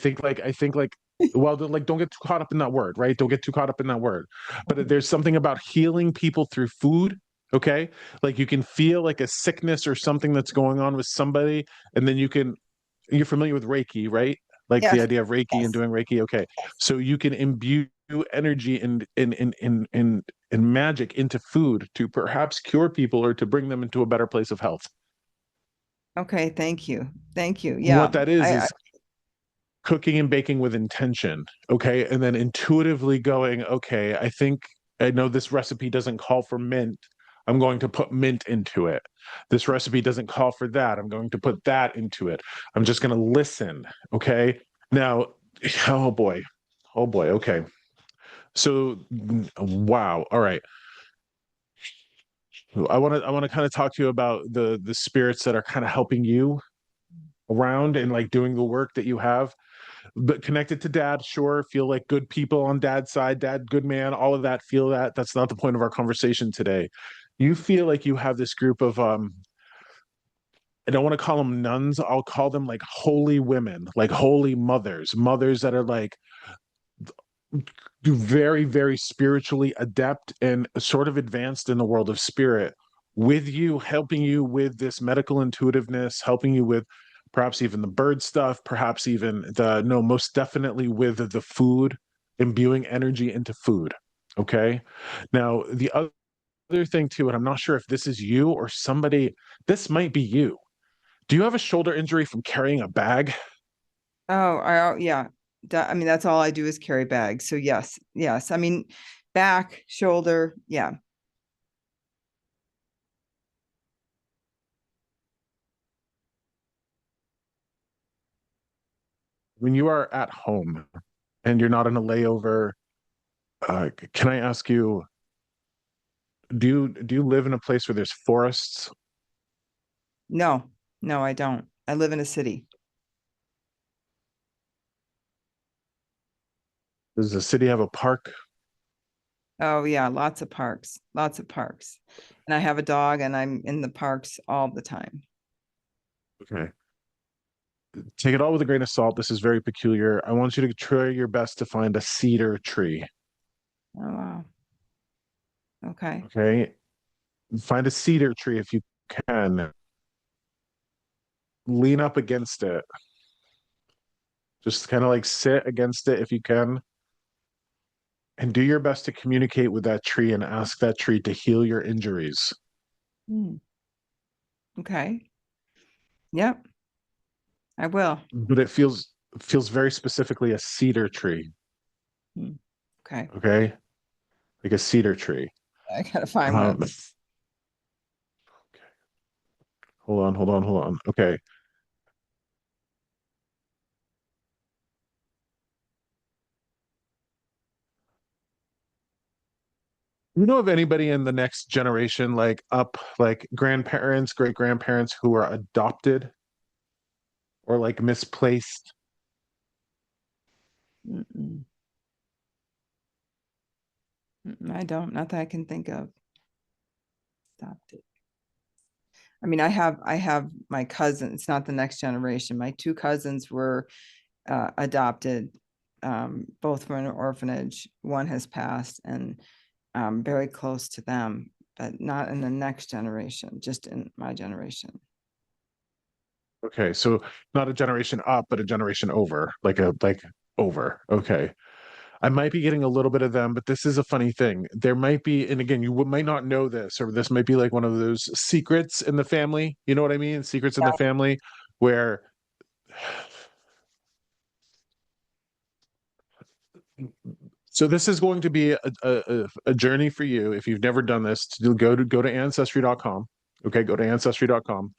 think like, well, like, don't get too caught up in that word, right? Don't get too caught up in that word. But there's something about healing people through food. Okay. Like you can feel like a sickness or something that's going on with somebody, and then you're familiar with Reiki, right? Like the Yes. idea of Reiki and Yes. doing Reiki. Okay. So you can imbue energy and magic into food to perhaps cure people or to bring them into a better place of health. Okay. Thank you. Thank you. Yeah. What that is cooking and baking with intention. Okay. And then intuitively going, okay, I know this recipe doesn't call for mint. I'm going to put mint into it. This recipe doesn't call for that. I'm going to put that into it. I'm just going to listen. Okay. Now, oh boy. Oh boy. Okay. So, wow. All right. I want to kind of talk to you about the spirits that are kind of helping you around and like doing the work that you have, but connected to dad. Sure, feel like good people on dad's side, dad, good man, all of that. Feel that. That's not the point of our conversation today. You feel like you have this group of I don't want to call them nuns. I'll call them like holy women, like holy mothers that are like very, very spiritually adept and sort of advanced in the world of spirit with you, helping you with this medical intuitiveness, helping you with perhaps even the bird stuff, perhaps even no, most definitely with the food, imbuing energy into food. Okay. Now, the other thing too, and I'm not sure if this is you or somebody, this might be you. Do you have a shoulder injury from carrying a bag? Yeah. I mean, that's all I do is carry bags. So yes, yes. I mean, back, shoulder. Yeah. When you are at home and you're not in a layover, can I ask you, do you live in a place where there's forests? No, no, I don't. I live in a city. Does the city have a park? Oh yeah, lots of parks, lots of parks. And I have a dog and I'm in the parks all the time. Okay. Take it all with a grain of salt. This is very peculiar. I want you to try your best to find a cedar tree. Oh wow. Okay. Okay. Find a cedar tree if you can. Lean up against it. Just kind of like sit against it if you can. And do your best to communicate with that tree and ask that tree to heal your injuries. Hmm. Okay. Yep, I will. But it feels very specifically a cedar tree. Hmm. Okay. Okay. Like a cedar tree. I gotta find Um, one. hold on. Okay. You know of anybody in the next generation, like up, like grandparents, great grandparents who are adopted or like misplaced? Mm-mm. Mm-mm, I don't, not that I can think of. Stopped it. I mean, I have my cousins, it's not the next generation. My two cousins were adopted, both from an orphanage. One has passed, and very close to them, but not in the next generation, just in my generation. Okay, so not a generation up, but a generation over, like over. Okay. I might be getting a little bit of them, but this is a funny thing. There might be, and again, might not know this, or this might be like one of those secrets in the family. You know what I mean? Secrets in the family where so this is going to be a journey for you if you've never done this to go to ancestry.com. Okay, go to ancestry.com.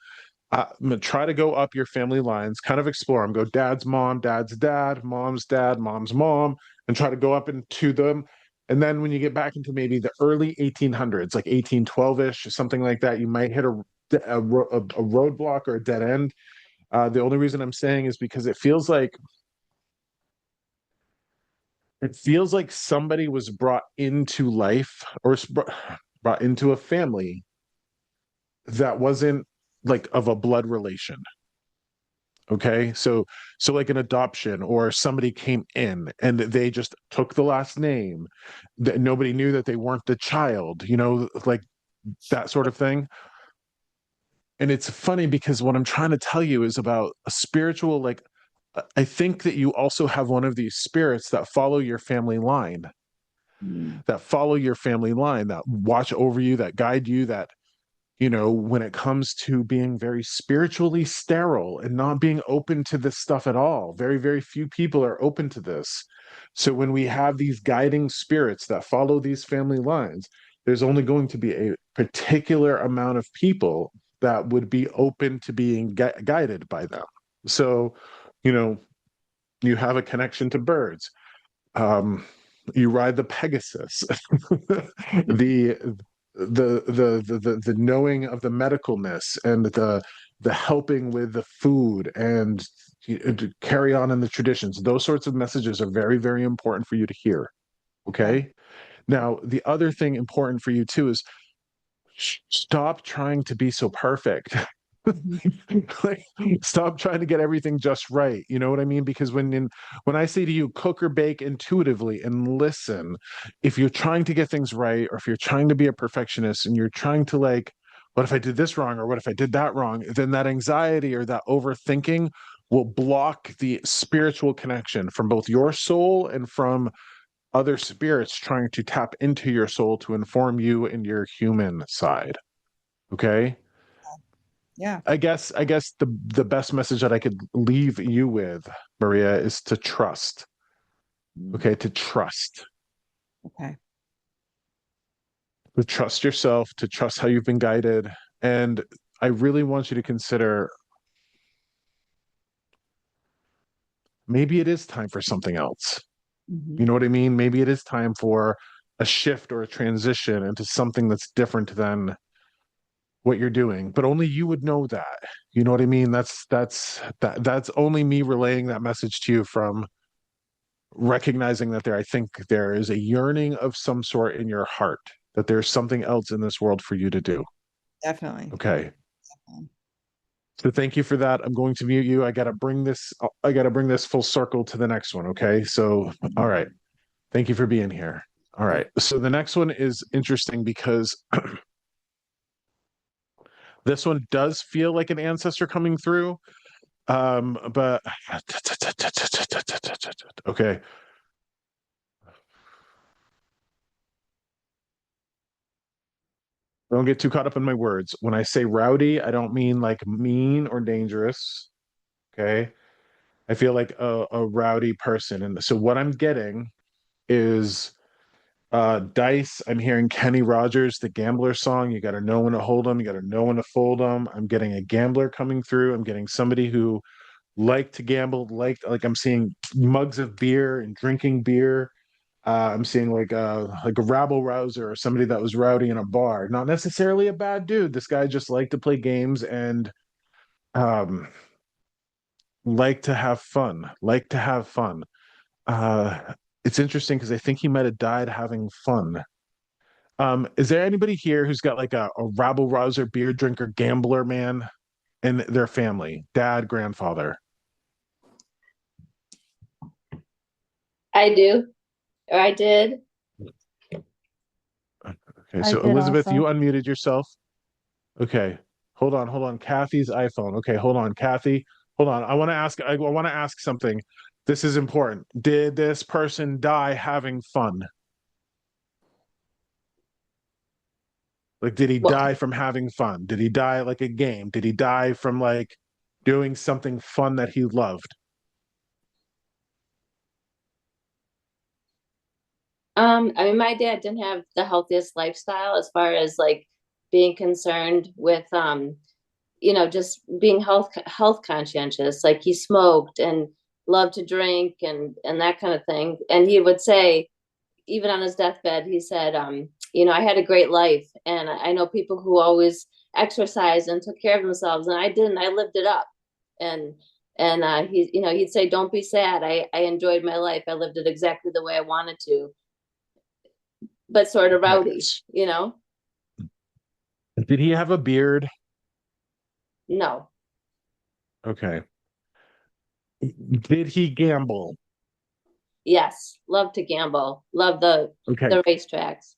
I'm gonna try to go up your family lines, kind of explore them. Go dad's mom, dad's dad, mom's mom, and try to go up into them. And then when you get back into maybe the early 1800s, like 1812-ish, something like that, you might hit a roadblock or a dead end. The only reason I'm saying is because it feels like somebody was brought into life or brought into a family that wasn't like of a blood relation. Okay, so like an adoption or somebody came in and they just took the last name, that nobody knew that they weren't the child, like that sort of thing. And it's funny because what I'm trying to tell you is about a spiritual, like I think that you also have one of these spirits that follow your family line, that watch over you, that guide you, that, you know, when it comes to being very spiritually sterile and not being open to this stuff at all, very, very few people are open to this. So when we have these guiding spirits that follow these family lines, there's only going to be a particular amount of people that would be open to being guided by them. So, you know, you have a connection to birds. Um, you ride the Pegasus. the the knowing of the medicalness and the helping with the food and to carry on in the traditions. Those sorts of messages are very, very important for you to hear. Okay. Now, the other thing important for you too is stop trying to be so perfect. Like, stop trying to get everything just right. You know what I mean? Because when I say to you, cook or bake intuitively and listen, if you're trying to get things right, or if you're trying to be a perfectionist and you're trying to like, what if I did this wrong, or what if I did that wrong? Then that anxiety or that overthinking will block the spiritual connection from both your soul and from other spirits trying to tap into your soul to inform you and your human side. Okay. Yeah. I guess the best message that I could leave you with, Maria, is to trust. Okay, to trust. Okay. To trust yourself, to trust how you've been guided. And I really want you to consider, maybe it is time for something else. You know what I mean? Maybe it is time for a shift or a transition into something that's different than what you're doing, but only you would know that. You know what I mean? That's only me relaying that message to you from recognizing that I think there is a yearning of some sort in your heart, that there's something else in this world for you to do. Definitely. Okay. So thank you for that. I'm going to mute you. I got to bring this full circle to the next one. Okay. So, all right. Thank you for being here. All right. So the next one is interesting because this one does feel like an ancestor coming through. But okay. Don't get too caught up in my words. When I say rowdy, I don't mean like mean or dangerous. Okay. I feel like a rowdy person. And so what I'm getting is dice. I'm hearing Kenny Rogers, the gambler song. You got to know when to hold them. You got to know when to fold them. I'm getting a gambler coming through. I'm getting somebody who liked to gamble, like I'm seeing mugs of beer and drinking beer. I'm seeing like a rabble rouser or somebody that was rowdy in a bar. Not necessarily a bad dude. This guy just liked to play games and um like to have fun. Like to have fun. It's interesting because I think he might have died having fun. Is there anybody here who's got like a rabble rouser, beer drinker, gambler man in their family? Dad, grandfather. I do, or I did. Okay, I so did Elizabeth, you also. unmuted yourself. Okay. Hold on. Kathy's iPhone. Okay, hold on, Kathy. Hold on. I want to ask something. This is important. Did this person die having fun? Like, did he Well, die from having fun? Did he die like a game? Did he die from like doing something fun that he loved? I mean, my dad didn't have the healthiest lifestyle as far as like being concerned with, just being health conscientious. Like he smoked and loved to drink and that kind of thing. And he would say, even on his deathbed, he said, I had a great life, and I know people who always exercised and took care of themselves, and I didn't. I lived it up, and he'd say, "Don't be sad. I enjoyed my life. I lived it exactly the way I wanted to." But sort of Okay. rowdy. Did he have a beard? No, Okay. Did he gamble? yes, love to gamble, love Okay. the racetracks.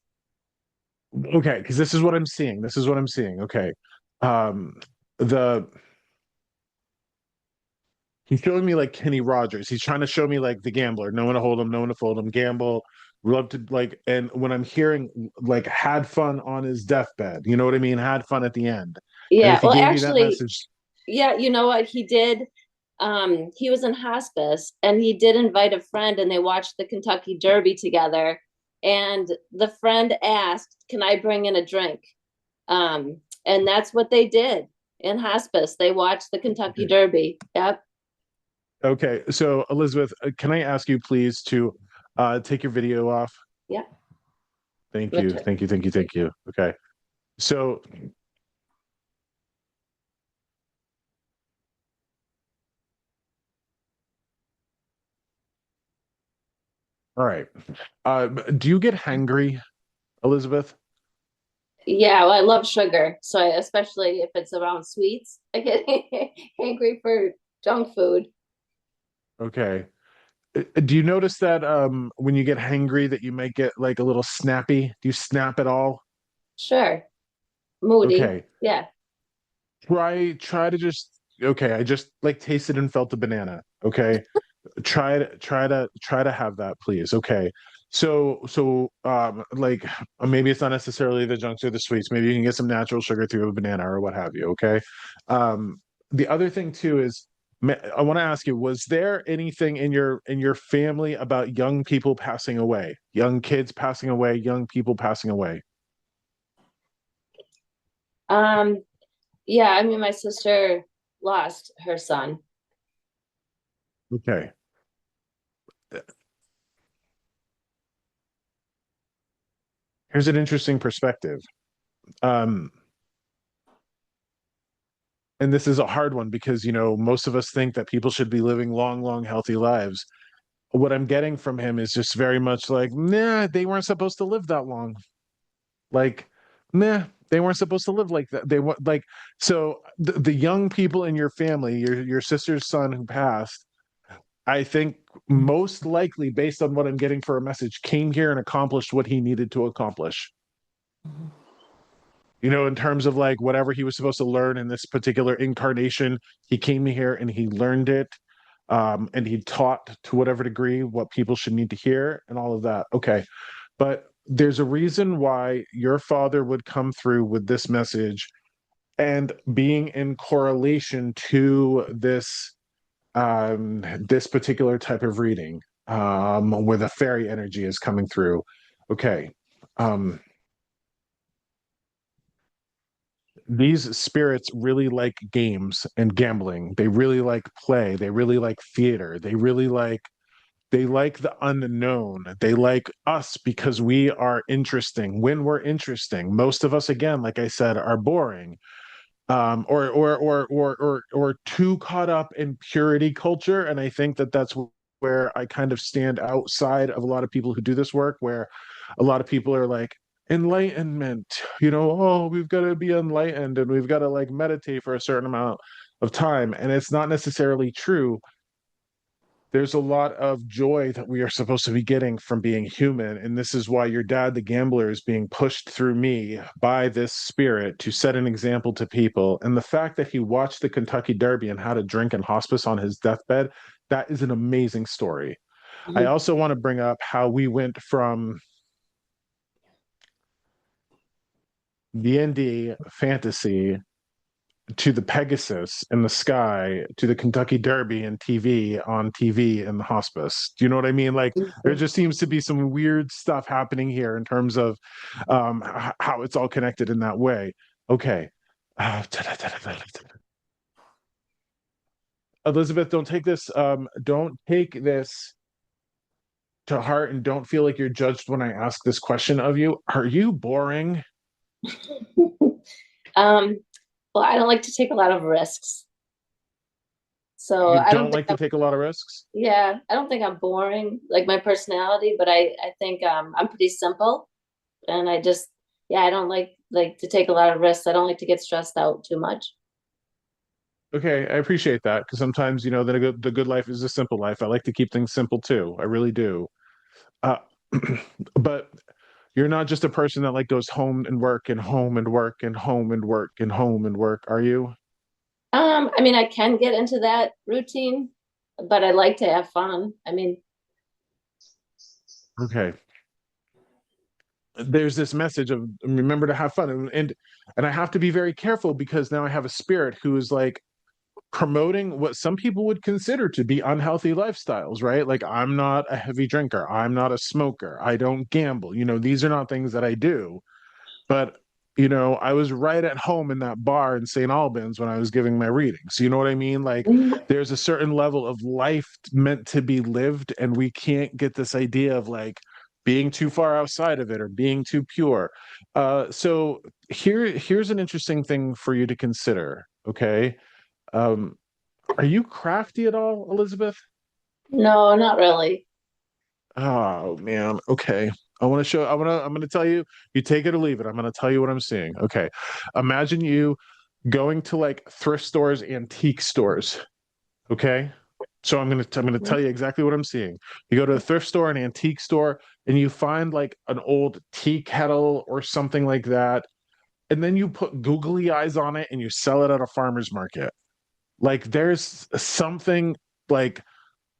Okay, because this is what I'm seeing. Okay. Um the He's showing me like Kenny Rogers. He's trying to show me like the gambler, no one to hold him, no one to fold him, gamble, love to like. And when I'm hearing like had fun on his deathbed, you know what I mean? Had fun at the end. And Yeah. if he Well, gave you that actually, message, yeah, you know what he did? He was in hospice and he did invite a friend and they watched the Kentucky Derby together. And the friend asked, "Can I bring in a drink?" And that's what they did in hospice. They watched the Kentucky Derby. Yep. okay. So Elizabeth, can I ask you please to take your video off? Yeah. Thank you. Thank you. Thank you. Thank you. Okay. So all right. Do you get hangry, Elizabeth? Yeah, well, I love sugar. So especially if it's around sweets, I get angry for junk food. Okay. Do you notice that when you get hangry that you might get like a little snappy? Do you snap at all? Sure. Moody. Okay. Yeah. Try to just okay, I just like tasted and felt a banana. Okay. Try to have that, please. Okay. So like maybe it's not necessarily the junks or the sweets. Maybe you can get some natural sugar through a banana or what have you. Okay. Um the other thing too is I want to ask you, was there anything in your family about young people passing away, young kids passing away, young people passing away? Um, yeah, I mean, my sister lost her son. Okay. Here's an interesting perspective. Um, and this is a hard one because, you know, most of us think that people should be living long, long, healthy lives. What I'm getting from him is just very much like, nah, they weren't supposed to live that long. Like, nah, they weren't supposed to live like that. They want like so the young people in your family, your sister's son who passed, I think most likely, based on what I'm getting for a message, came here and accomplished what he needed to accomplish. You know, in terms of like whatever he was supposed to learn in this particular incarnation, he came here and he learned it. And he taught to whatever degree what people should need to hear and all of that. Okay. But there's a reason why your father would come through with this message and being in correlation to this particular type of reading, where the fairy energy is coming through. Okay. Um, these spirits really like games and gambling. They really like play. They really like theater. They like the unknown. They like us because we are interesting. When we're interesting, most of us, again, like I said, are boring, or too caught up in purity culture. And I think that that's where I kind of stand outside of a lot of people who do this work, where a lot of people are like, enlightenment, you know, oh, we've got to be enlightened and we've got to like meditate for a certain amount of time. And it's not necessarily true. There's a lot of joy that we are supposed to be getting from being human. And this is why your dad, the gambler, is being pushed through me by this spirit to set an example to people. And the fact that he watched the Kentucky Derby and had a drink in hospice on his deathbed, that is an amazing story. I also want to bring up how we went from D&D fantasy to the Pegasus in the sky to the Kentucky Derby and TV on TV in the hospice. Do you know what I mean? Like there just seems to be some weird stuff happening here in terms of how it's all connected in that way. Okay. Elizabeth, don't take this to heart and don't feel like you're judged when I ask this question of you. Are you boring? Well, I don't like to take a lot of risks. So You I don't don't think like to take a lot of risks? yeah, I don't think I'm boring, like my personality, but I think I'm pretty simple and I just yeah, I don't like to take a lot of risks. I don't like to get stressed out too much. Okay, I appreciate that because sometimes, you know, the good life is a simple life. I like to keep things simple too. I really do. Uh, but you're not just a person that like goes home and work and home and work and home and work, are you? I mean, I can get into that routine, but I like to have fun. I mean, Okay. There's this message of remember to have fun, and I have to be very careful because now I have a spirit who is like promoting what some people would consider to be unhealthy lifestyles, right? Like, I'm not a heavy drinker, I'm not a smoker, I don't gamble. These are not things that I do. But I was right at home in that bar in St. Albans when I was giving my readings. You know what I mean? Like, there's a certain level of life meant to be lived, and we can't get this idea of like being too far outside of it or being too pure. So here's an interesting thing for you to consider. Okay. Um, are you crafty at all, Elizabeth? no, not really. Oh man. Okay. I'm gonna tell you, you take it or leave it. I'm gonna tell you what I'm seeing. Okay. Imagine you going to like thrift stores, antique stores. Okay. So I'm gonna tell you exactly what I'm seeing. You go to a thrift store, an antique store, and you find like an old tea kettle or something like that, and then you put googly eyes on it and you sell it at a farmer's market. Like, there's something like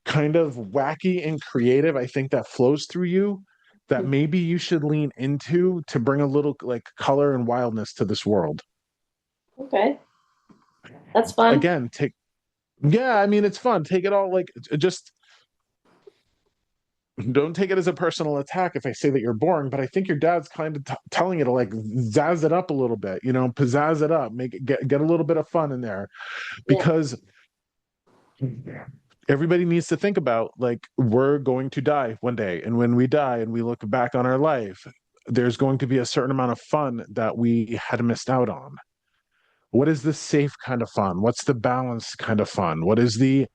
kind of wacky and creative, I think, that flows through you that maybe you should lean into to bring a little like color and wildness to this world. Okay, that's fun. Again, yeah, I mean, it's fun. Take it all like just don't take it as a personal attack if I say that you're boring, but I think your dad's kind of telling you to like zazz it up a little bit, pizzazz it up, make it get a little bit of fun in there, Yeah. because everybody needs to think about like we're going to die one day, and when we die and we look back on our life, there's going to be a certain amount of fun that we had missed out on. What is the safe kind of fun? What's the balanced kind of fun? What is the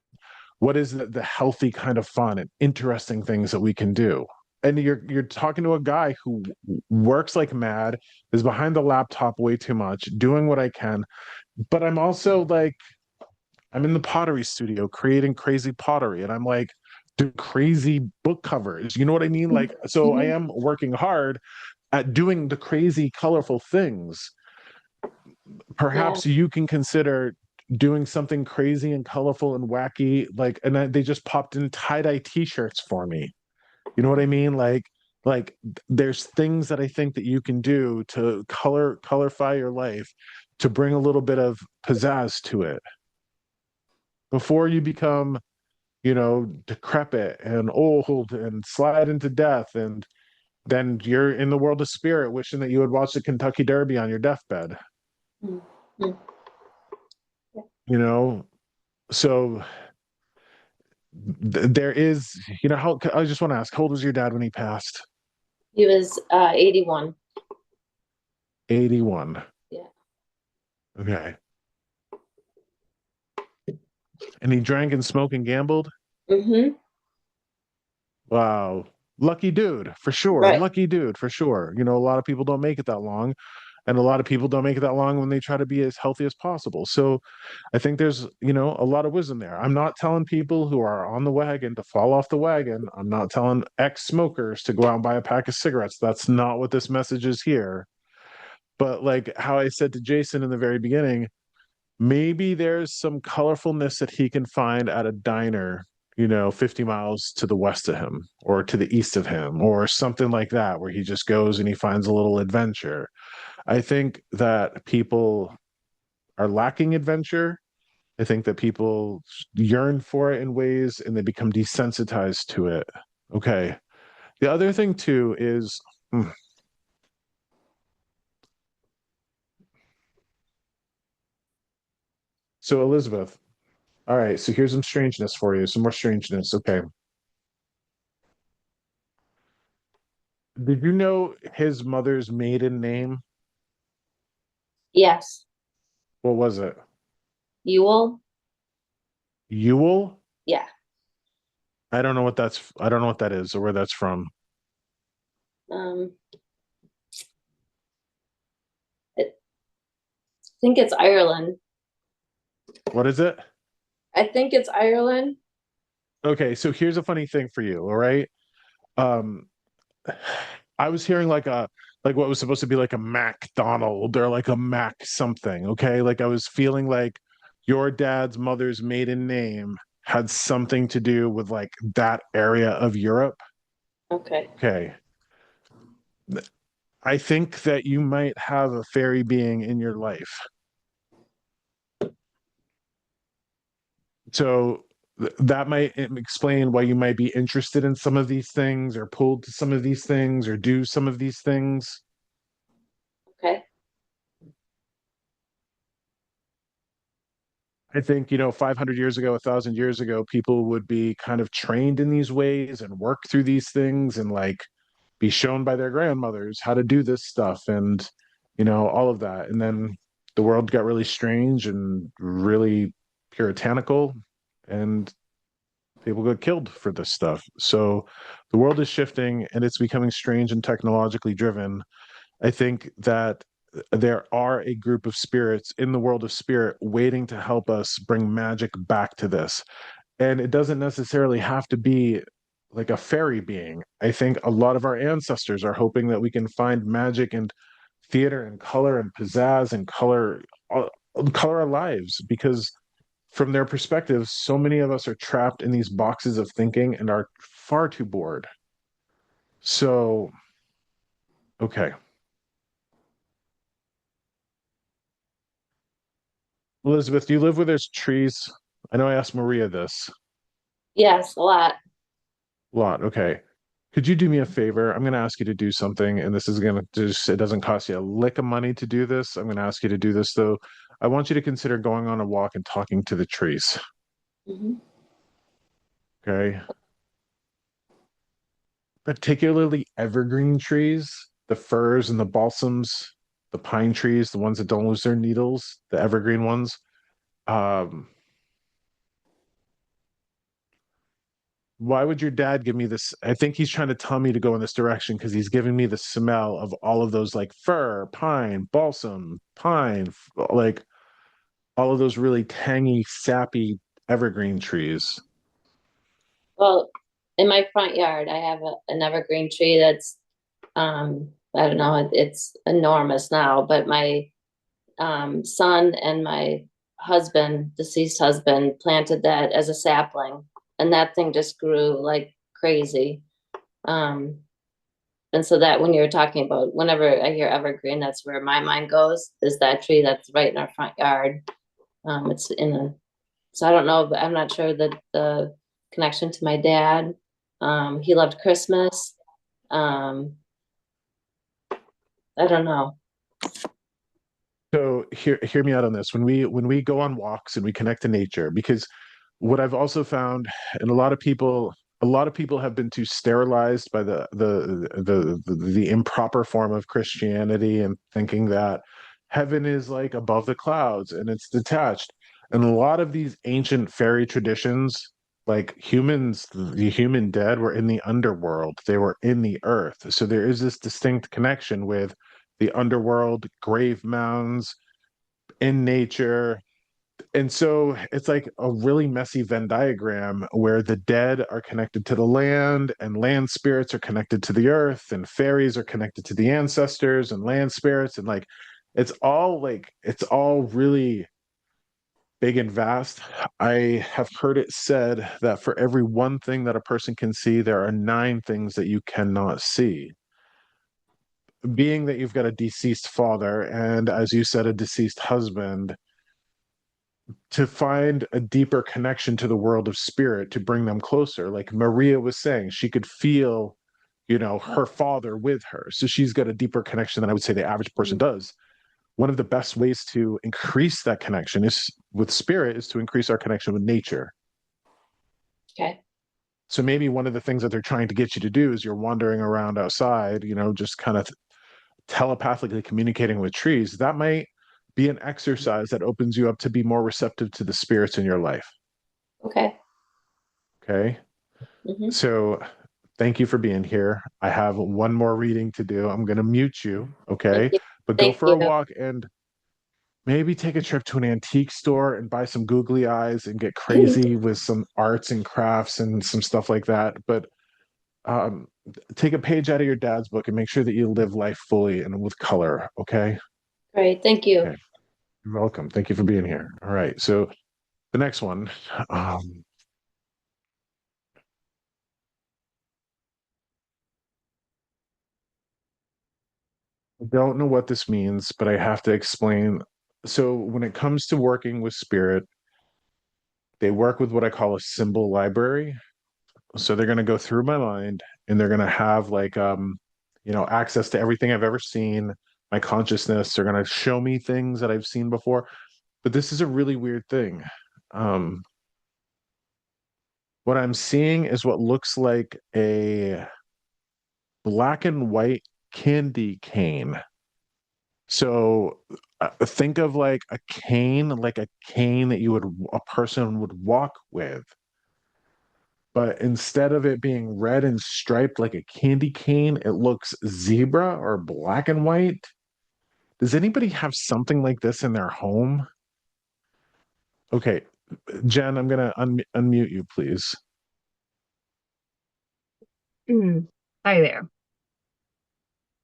healthy kind of fun and interesting things that we can do? And you're talking to a guy who works like mad, is behind the laptop way too much, doing what I can, but I'm also like, I'm in the pottery studio creating crazy pottery, and I'm like doing crazy book covers. You know what I mean? Like, so I am working hard at doing the crazy, colorful things. Yeah. Perhaps you can consider doing something crazy and colorful and wacky. Like, and they just popped in tie-dye t-shirts for me. You know what I mean? Like there's things that I think that you can do to colorify your life, to bring a little bit of pizzazz to it before you become, decrepit and old and slide into death, and then you're in the world of spirit wishing that you would watch the Kentucky Derby on your deathbed. Mhm. you know so there is, how, I just want to ask, how old was your dad when he passed? He was 81. 81. Yeah. Okay. And he drank and smoked and gambled? Mm-hmm. Wow. Lucky dude, for sure. Right. Lucky dude, for sure. A lot of people don't make it that long. And a lot of people don't make it that long when they try to be as healthy as possible. So I think there's, a lot of wisdom there. I'm not telling people who are on the wagon to fall off the wagon. I'm not telling ex-smokers to go out and buy a pack of cigarettes. That's not what this message is here. But like how I said to Jason in the very beginning, maybe there's some colorfulness that he can find at a diner, 50 miles to the west of him or to the east of him or something like that, where he just goes and he finds a little adventure. I think that people are lacking adventure. I think that people yearn for it in ways and they become desensitized to it. Okay. The other thing too is, so Elizabeth, all right, so here's some strangeness for you, some more strangeness. Okay. Did you know his mother's maiden name? Yes. What was it? Ewell. Ewell? Yeah. I don't know what that is or where that's from. Um, I think it's Ireland. What is it? I think it's Ireland. Okay, so here's a funny thing for you, all right? Um, I was hearing like what was supposed to be like a MacDonald or like a Mac something, okay? Like I was feeling like your dad's mother's maiden name had something to do with like that area of Europe. Okay. Okay. I think that you might have a fairy being in your life. So that might explain why you might be interested in some of these things or pulled to some of these things or do some of these things. Okay. I think, 500 years ago, 1,000 years ago, people would be kind of trained in these ways and work through these things and like be shown by their grandmothers how to do this stuff and, all of that. And then the world got really strange and really puritanical and people got killed for this stuff. So the world is shifting and it's becoming strange and technologically driven. I think that there are a group of spirits in the world of spirit waiting to help us bring magic back to this. And it doesn't necessarily have to be like a fairy being. I think a lot of our ancestors are hoping that we can find magic and theater and color and pizzazz and color our lives because from their perspective, so many of us are trapped in these boxes of thinking and are far too bored. So, okay. Elizabeth, do you live where there's trees? I know I asked Maria this Yes, a lot. a lot. Okay. Could you do me a favor? I'm going to ask you to do something, and this is going to just, it doesn't cost you a lick of money to do this. I'm going to ask you to do this, though. I want you to consider going on a walk and talking to the trees. Hmm. Okay. Particularly evergreen trees, the firs and the balsams, the pine trees, the ones that don't lose their needles, the evergreen ones. Um, why would your dad give me this? I think he's trying to tell me to go in this direction because he's giving me the smell of all of those like fir, pine, balsam, pine, like all of those really tangy, sappy evergreen trees. Well, in my front yard, I have an evergreen tree that's, I don't know, it's enormous now, but my son and my husband, deceased husband, planted that as a sapling, and that thing just grew like crazy. Um, and so that when you're talking about, whenever I hear evergreen, that's where my mind goes, is that tree that's right in our front yard. It's in a, so I don't know, but I'm not sure that the connection to my dad. He loved Christmas. Um, I don't know. So hear me out on this. When we go on walks and we connect to nature, because what I've also found, and a lot of people have been too sterilized by the improper form of Christianity and thinking that heaven is like above the clouds and it's detached. And a lot of these ancient fairy traditions, like humans, the human dead were in the underworld. They were in the earth. So there is this distinct connection with the underworld, grave mounds, in nature. And so it's like a really messy Venn diagram where the dead are connected to the land, and land spirits are connected to the earth, and fairies are connected to the ancestors and land spirits. And it's all really big and vast. I have heard it said that for every one thing that a person can see, there are nine things that you cannot see. Being that you've got a deceased father and, as you said, a deceased husband, to find a deeper connection to the world of spirit to bring them closer. Like Maria was saying, she could feel, her father with her. So she's got a deeper connection than I would say the average person does. One of the best ways to increase that connection is with spirit is to increase our connection with nature. Okay. So maybe one of the things that they're trying to get you to do is you're wandering around outside, just kind of telepathically communicating with trees. That might be an exercise that opens you up to be more receptive to the spirits in your life. Okay. Okay. Hmm. So thank you for being here. I have one more reading to do. I'm going to mute you. Thank Okay. you. But go Thank for a you. walk and maybe take a trip to an antique store and buy some googly eyes and get crazy with some arts and crafts and some stuff like that. But um, take a page out of your dad's book and make sure that you live life fully and with color. Okay. Great. Thank you. Okay. You're welcome. Thank you for being here. All right. So the next one, um, don't know what this means, but I have to explain. So when it comes to working with spirit, they work with what I call a symbol library. So they're going to go through my mind and they're going to have like access to everything I've ever seen, my consciousness. They're going to show me things that I've seen before. But this is a really weird thing. Um, what I'm seeing is what looks like a black and white candy cane. So think of like a cane that a person would walk with. But instead of it being red and striped like a candy cane, it looks zebra or black and white. Does anybody have something like this in their home? Okay, Jen, I'm gonna unmute you, please. Hi there.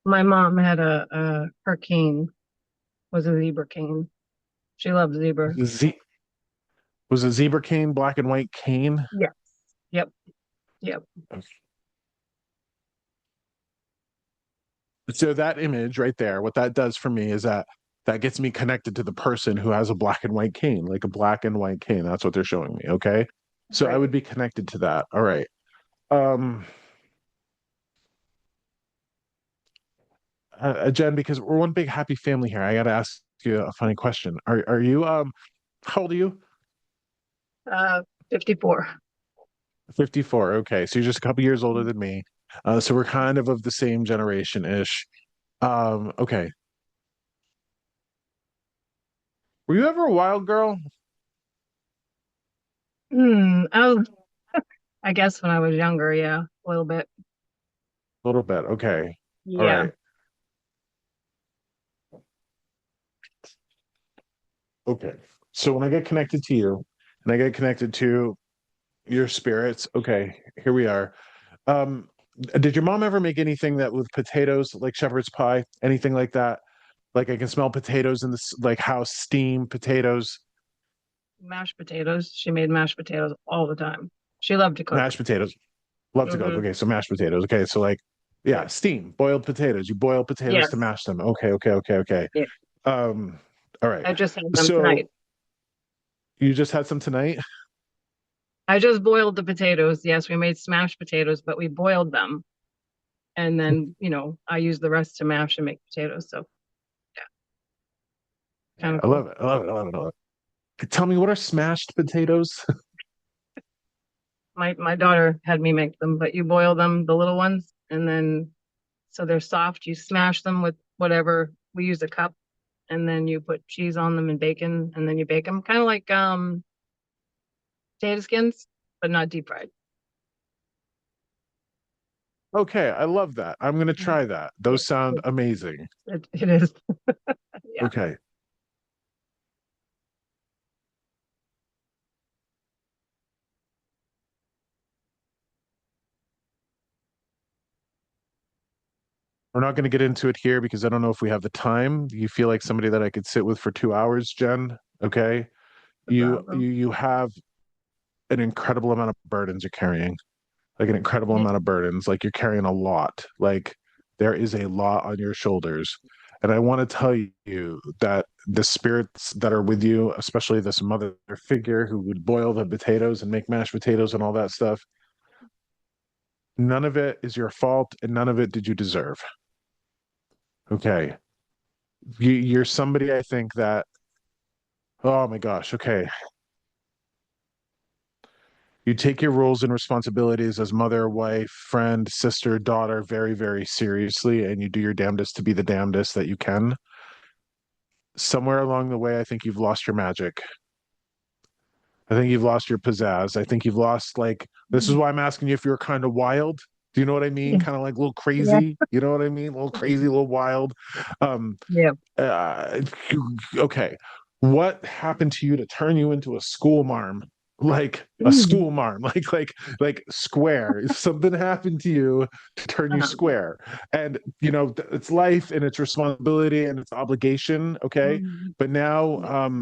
My mom had her cane was a zebra cane. She loved zebra. Was a zebra cane black and white cane? Yes. Yep. Yep. So that image right there, what that does for me is that gets me connected to the person who has a black and white cane, like a black and white cane. That's what they're showing me. Okay. So I Right. would be connected to that. All right. Um, Jen, because we're one big happy family here, I got to ask you a funny question. Are you how old are you? 54. 54. Okay, so you're just a couple years older than me. So we're kind of the same generation ish. Okay. Were you ever a wild girl? I I guess when I was younger, yeah, a little bit. A little bit. Okay. All Yeah. right. Okay. So when I get connected to you and I get connected to your spirits, okay, here we are. Um, did your mom ever make anything that with potatoes, like shepherd's pie, anything like that? Like I can smell potatoes in this, like house steam potatoes, Mashed potatoes. She made mashed potatoes all the time. She loved to cook. mashed potatoes. Love to cook. Mm-hmm. Okay, so mashed potatoes. Okay, so like, yeah, Yep. steam, boiled potatoes. You boil potatoes to Yes. mash them. Okay, okay, okay, okay. Yeah. Um, all right. I just had them So tonight. you just had some tonight? I just boiled the potatoes. Yes, we made smashed potatoes, but we boiled them. And then, I use the rest to mash and make potatoes. So kind of I cool. love it. I love it. I love it. I love it. Tell me, what are smashed potatoes? My daughter had me make them, but you boil them, the little ones, and then so they're soft. You smash them with whatever. We use a cup, and then you put cheese on them and bacon, and then you bake them, kind of like potato skins, but not deep fried. Okay, I love that. I'm gonna try that. Yeah, Those sound amazing. it is. Yeah. Okay. We're not going to get into it here because I don't know if we have the time. You feel like somebody that I could sit with for 2 hours, Jen? Okay. No problem. You have an incredible amount of burdens you're carrying. Like an incredible Yeah. amount of burdens. Like you're carrying a lot. Like there is a lot on your shoulders. And I want to tell you that the spirits that are with you, especially this mother figure who would boil the potatoes and make mashed potatoes and all that stuff, none of it is your fault and none of it did you deserve. Okay. You're somebody I think that, oh my gosh, okay. You take your roles and responsibilities as mother, wife, friend, sister, daughter very, very seriously, and you do your damnedest to be the damnedest that you can. Somewhere along the way, I think you've lost your magic. I think you've lost your pizzazz. I think you've lost, like, this is why I'm asking you if you're kind of wild. Do you know what I mean? Yeah. Kind of like a little Yeah. crazy. You know what I mean? A little crazy, a little wild. Um, Yeah. uh, okay. What happened to you to turn you into a school marm? Like a Mm. school marm, like square. Something happened to you to turn you Uh-huh. square. And it's life and it's responsibility and it's obligation. Okay. Mm. But now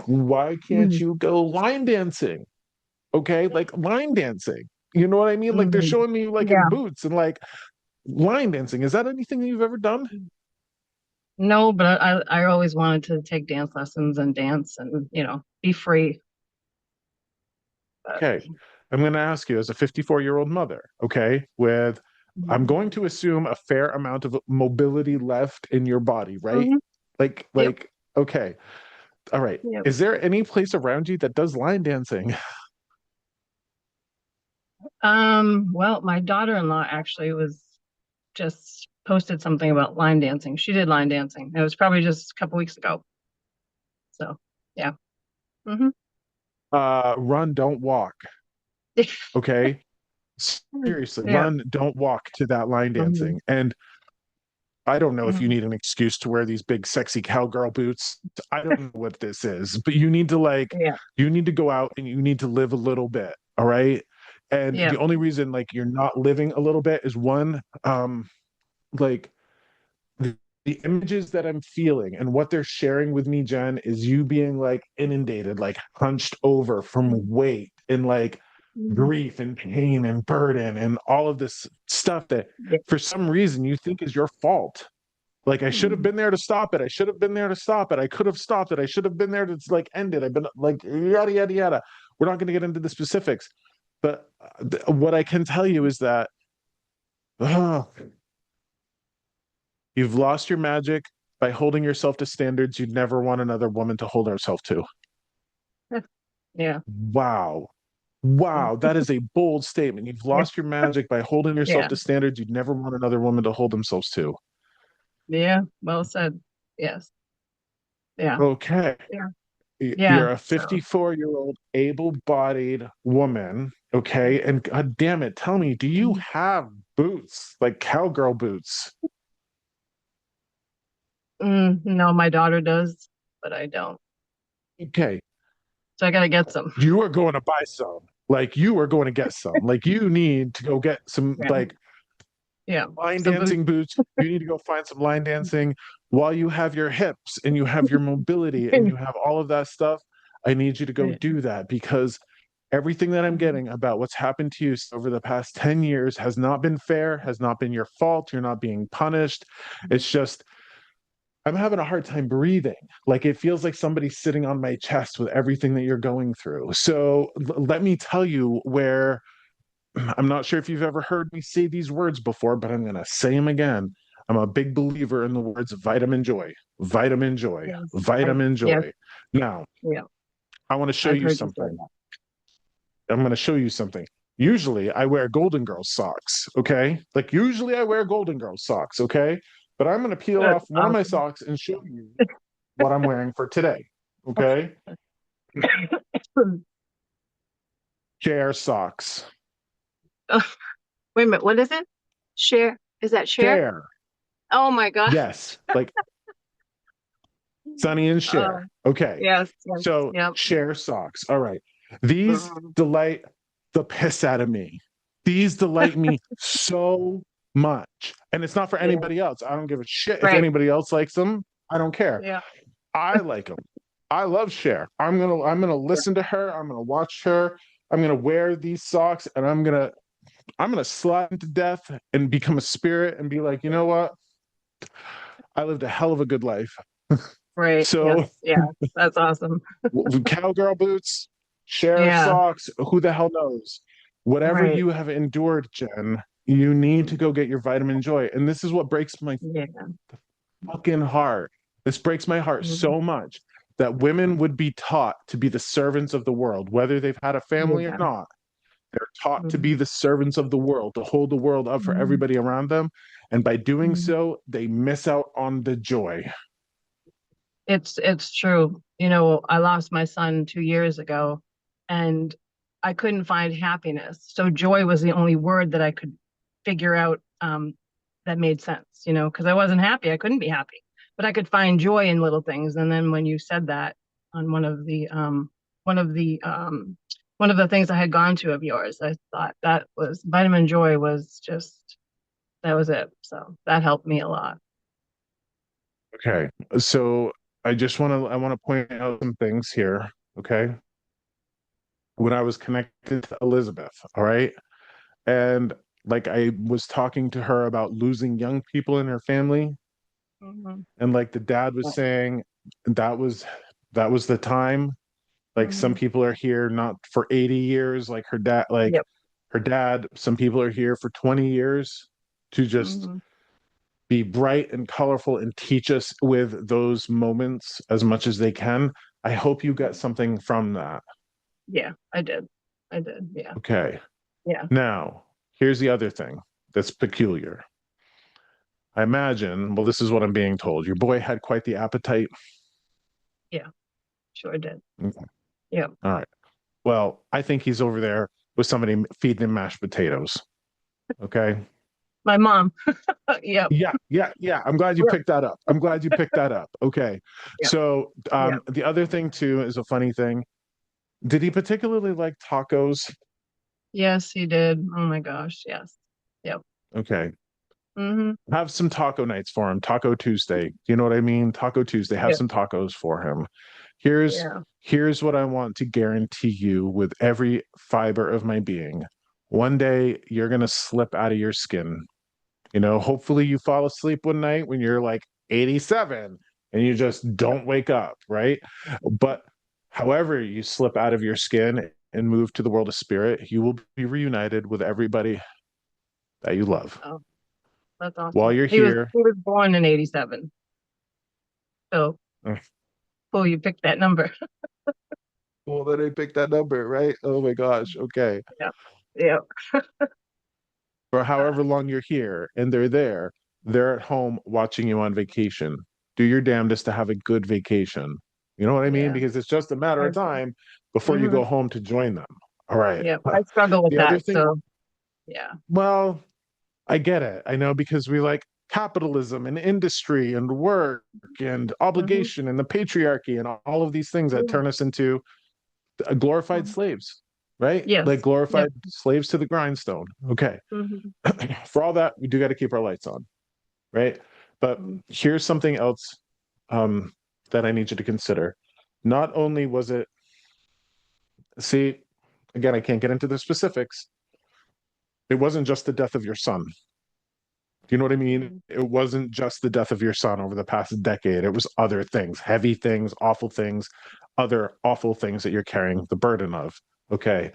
why can't Mm. you go line dancing? Okay, like line dancing. You know what I mean? Like they're Mm. showing me like in Yeah. boots and like line dancing. Is that anything that you've ever done? No, but I always wanted to take dance lessons and dance and, be free. But Okay. I'm going to ask you as a 54-year-old mother, okay, with I'm going to assume a fair amount of mobility left in your body, right? Mhm. Like, Yep. okay. All right. Yep. Is there any place around you that does line dancing? Well, my daughter-in-law actually was just posted something about line dancing. She did line dancing. It was probably just a couple weeks ago. So, yeah. Hmm. Run, don't walk. Okay. Seriously, Yeah. run, don't walk to that line Hmm. dancing. And I don't know if you Hmm. need an excuse to wear these big sexy cowgirl boots. I don't know what this is, but you need to like Yeah. you need to go out and you need to live a little bit, all right? And Yeah. the only reason like you're not living a little bit is one like the images that I'm feeling and what they're sharing with me, Jen, is you being like inundated, like hunched over from weight and like Mhm. grief and pain and burden and all of this stuff that Yeah. for some reason you think is your fault. Like I should have Mhm. been there to stop it. I should have been there to stop it. I could have stopped it. I should have been there to like end it. I've been like yada yada yada. We're not going to get into the specifics, but what I can tell you is that uh, you've lost your magic by holding yourself to standards you'd never want another woman to hold herself to. Yeah. Wow. Wow, that is a bold statement. You've lost your magic by holding yourself Yeah. to standards you'd never want another woman to hold themselves to. Yeah. Well said. Yes. Yeah. Okay. Yeah. Yeah. You're a So, 54-year-old able-bodied woman, okay? And god damn it, tell me, do you have boots, like cowgirl boots? no, my daughter does, but I don't. Okay, So I gotta get some. you are going to buy some. Like you are going to get some. Like you need to go get some Yeah. like Yeah. line Some boots. dancing boots. You need to go find some line dancing while you have your hips and you have your mobility and you have all of that stuff. I need you to go do that because everything that I'm getting about what's happened to you over the past 10 years has not been fair, has not been your fault. You're not being punished. It's just, I'm having a hard time breathing. Like it feels like somebody's sitting on my chest with everything that you're going through. So let me tell you where I'm not sure if you've ever heard me say these words before, but I'm going to say them again. I'm a big believer in the words vitamin joy, vitamin joy, Yes. vitamin Yes. joy. Now, Yeah. I want to show I've you heard you say something. that. I'm going to show you something. Usually I wear Golden Girls socks, okay? Like usually I wear Golden Girls socks, okay? But I'm going to peel Good. off one of my Awesome. socks and show you what I'm wearing for today, okay? Chair socks. Oh, wait a minute. What is it? Share? Is that share? Share. Oh my God. Yes, like Sonny and Oh, Cher. Okay. yes. Yes. So Yep. Cher socks. All right. These Mhm. delight the piss out of me. These delight me so much. And it's not for Yeah. anybody else. I don't give a shit if Right. anybody else likes them. I don't care. Yeah. I like them. I love Cher. I'm gonna listen to her. I'm gonna watch her. I'm gonna wear these socks and I'm gonna slide into death and become a spirit and be like, you know what? I lived a hell of a good life. Right. So Yes. Yeah. That's awesome. cowgirl boots, share Yeah. socks, who the hell knows? Whatever Right. you have endured, Jen, you need to go get your vitamin joy. And this is what breaks my Yeah. fucking heart. This breaks my heart Mhm. so much that women would be taught to be the servants of the world, whether they've had a family or Yeah. not. They're taught to be Mhm. the servants of the world, to hold the world up for Mhm. everybody around them. And by doing Mhm. so, they miss out on the joy. It's true. I lost my son 2 years ago and I couldn't find happiness. So joy was the only word that I could figure out that made sense, because I wasn't happy. I couldn't be happy. But I could find joy in little things. And then when you said that on one of the one of the things I had gone to of yours, I thought that was vitamin joy was just that was it. So that helped me a lot. Okay. So I want to point out some things here. Okay. When I was connected to Elizabeth, all right. And like I was talking to her about losing young people in her family. And like the dad was saying, that was the time. Like some people are here not for 80 years, like her dad, like Yep. her dad, some people are here for 20 years to just be bright and colorful and teach us with those moments as much as they can. I hope you got something from that. Yeah, I did. Yeah. Okay. Yeah. Now, here's the other thing that's peculiar. I imagine, well, this is what I'm being told. Your boy had quite the appetite. Yeah. Sure did. Okay. Yeah. All right. Well, I think he's over there with somebody feeding him mashed potatoes. Okay. My mom. Yep. Yeah. I'm glad you Yep. picked that up. I'm glad you picked that up. Okay. Yep. So Yep. the other thing too is a funny thing. Did he particularly like tacos? Yes, he did. Oh my gosh. Yes. Yep. Okay. Mm-hmm. Have some taco nights for him. Taco Tuesday. You know what I mean? Taco Tuesday. Have Yeah. some tacos for him. Here's what I want to guarantee you with every fiber of my being. One day you're gonna slip out of your skin. You know, hopefully you fall asleep one night when you're like 87 and you just don't wake up, right? But however you slip out of your skin and move to the world of spirit, you will be reunited with everybody that you love. Oh, that's awesome. While you're He was here, born in 87. So mm, cool, you picked that number. well, then I picked that number, right? Oh my gosh. Okay. Yeah. Yeah. For however long you're here and they're at home watching you on vacation. Do your damnedest to have a good vacation. You know what I mean? Yeah. Because it's just a matter of time before you Mm-hmm. go home to join them. All right. Yeah. I struggle with The other that. thing, So yeah. well, I get it. I know because we like capitalism and industry and work and Mm-hmm. obligation and the patriarchy and all of these things that Yeah. turn us into glorified slaves, right? Like Yes. Yep. glorified slaves to the grindstone. Okay. Mm-hmm. For all that, we do got to keep our lights on, right? But here's something else that I need you to consider. Not only was it, see, again, I can't get into the specifics. It wasn't just the death of your son. Do you know what I mean? It wasn't just the death of your son over the past decade. It was other things, heavy things, awful things, other awful things that you're carrying the burden of. Okay.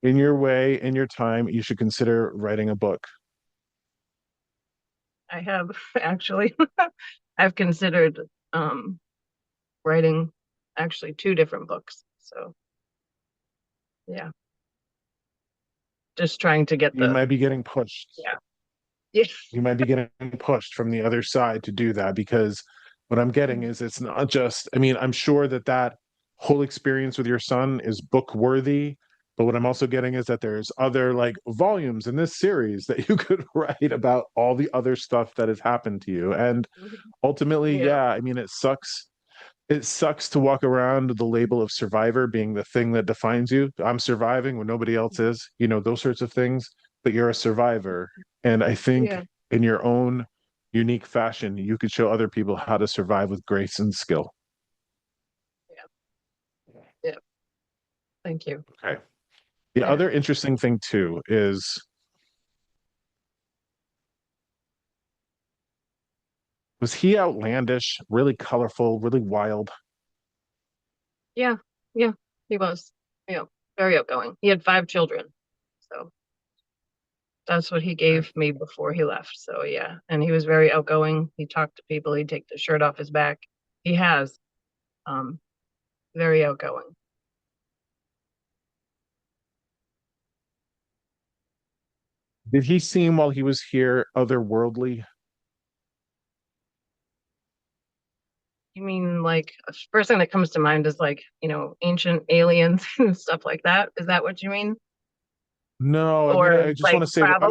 In your way, in your time, you should consider writing a book. I have actually. I've considered writing actually 2 different books. So yeah. Just trying to get You might be getting pushed. yeah. Yeah. You might be getting pushed from the other side to do that because what I'm getting is it's not just, I mean, I'm sure that whole experience with your son is book worthy, but what I'm also getting is that there's other like volumes in this series that you could write about all the other stuff that has happened to you. And ultimately, yeah, I mean, it sucks. It sucks to walk around with the label of survivor being the thing that defines you. I'm surviving when nobody else is, you know, those sorts of things, but you're a survivor. And I think Yeah. in your own unique fashion, you could show other people how to survive with grace and skill. Yeah. Thank you. Okay. The other interesting thing too is was he outlandish, really colorful, really wild? Yeah. Yeah. He was. Yeah. Very outgoing. He had 5 children. So that's what he gave me before he left. So yeah. And he was very outgoing. He talked to people. He'd take the shirt off his back. He has very outgoing. Did he seem while he was here otherworldly? You mean like first thing that comes to mind is like, ancient aliens and stuff like that? Is that what you mean? No, I mean, Or I just like want to say, travel?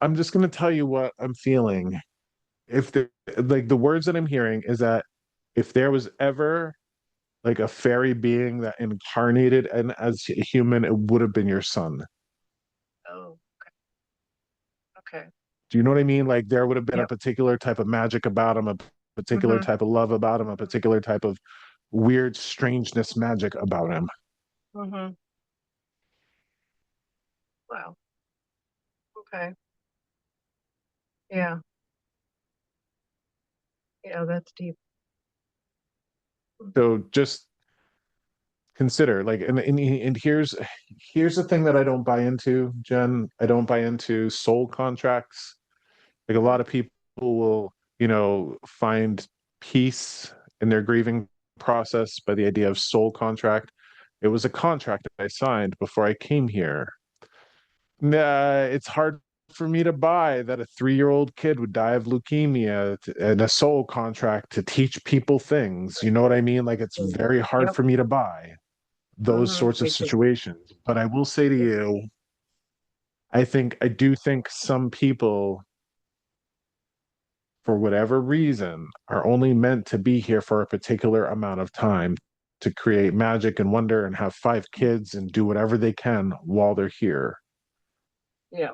I'm just gonna tell you what I'm feeling. If the like the words that I'm hearing is that if there was ever like a fairy being that incarnated and as a human, it would have been your son. Oh, okay. Do you know what I mean? Like there would have been a Yep. particular type of magic about him, a particular Mm-hmm. type of love about him, a particular type of weird strangeness magic about him. Mm-hmm. Wow. Okay. Yeah. Yeah, that's deep. So just consider, like, and here's the thing that I don't buy into, Jen. I don't buy into soul contracts. Like, a lot of people will, find peace in their grieving process by the idea of soul contract. It was a contract that I signed before I came here. Nah, it's hard for me to buy that a 3-year-old kid would die of leukemia and a soul contract to teach people things. You know what I mean? Like, it's very hard Yep. for me to buy those sorts of Me too. situations. But I will say to you, I do think some people, for whatever reason, are only meant to be here for a particular amount of time to create magic and wonder and have 5 kids and do whatever they can while they're here. Yeah.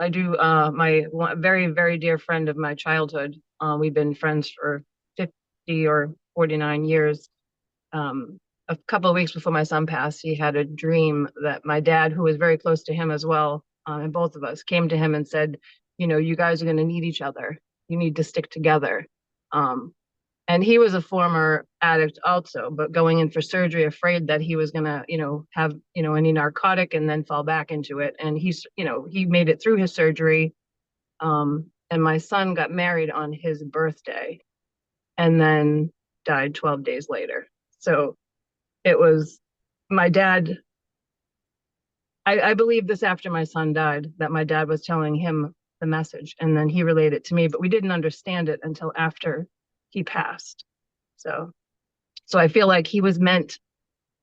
I do. My very, very dear friend of my childhood, we've been friends for 50 or 49 years. A couple of weeks before my son passed, he had a dream that my dad, who was very close to him as well, and both of us came to him and said, you guys are going to need each other. You need to stick together. Um, and he was a former addict also, but going in for surgery, afraid that he was gonna, have, any narcotic and then fall back into it. And he made it through his surgery. And my son got married on his birthday and then died 12 days later. So it was my dad. I believe this after my son died, that my dad was telling him the message and then he relayed it to me, but we didn't understand it until after he passed. So I feel like he was meant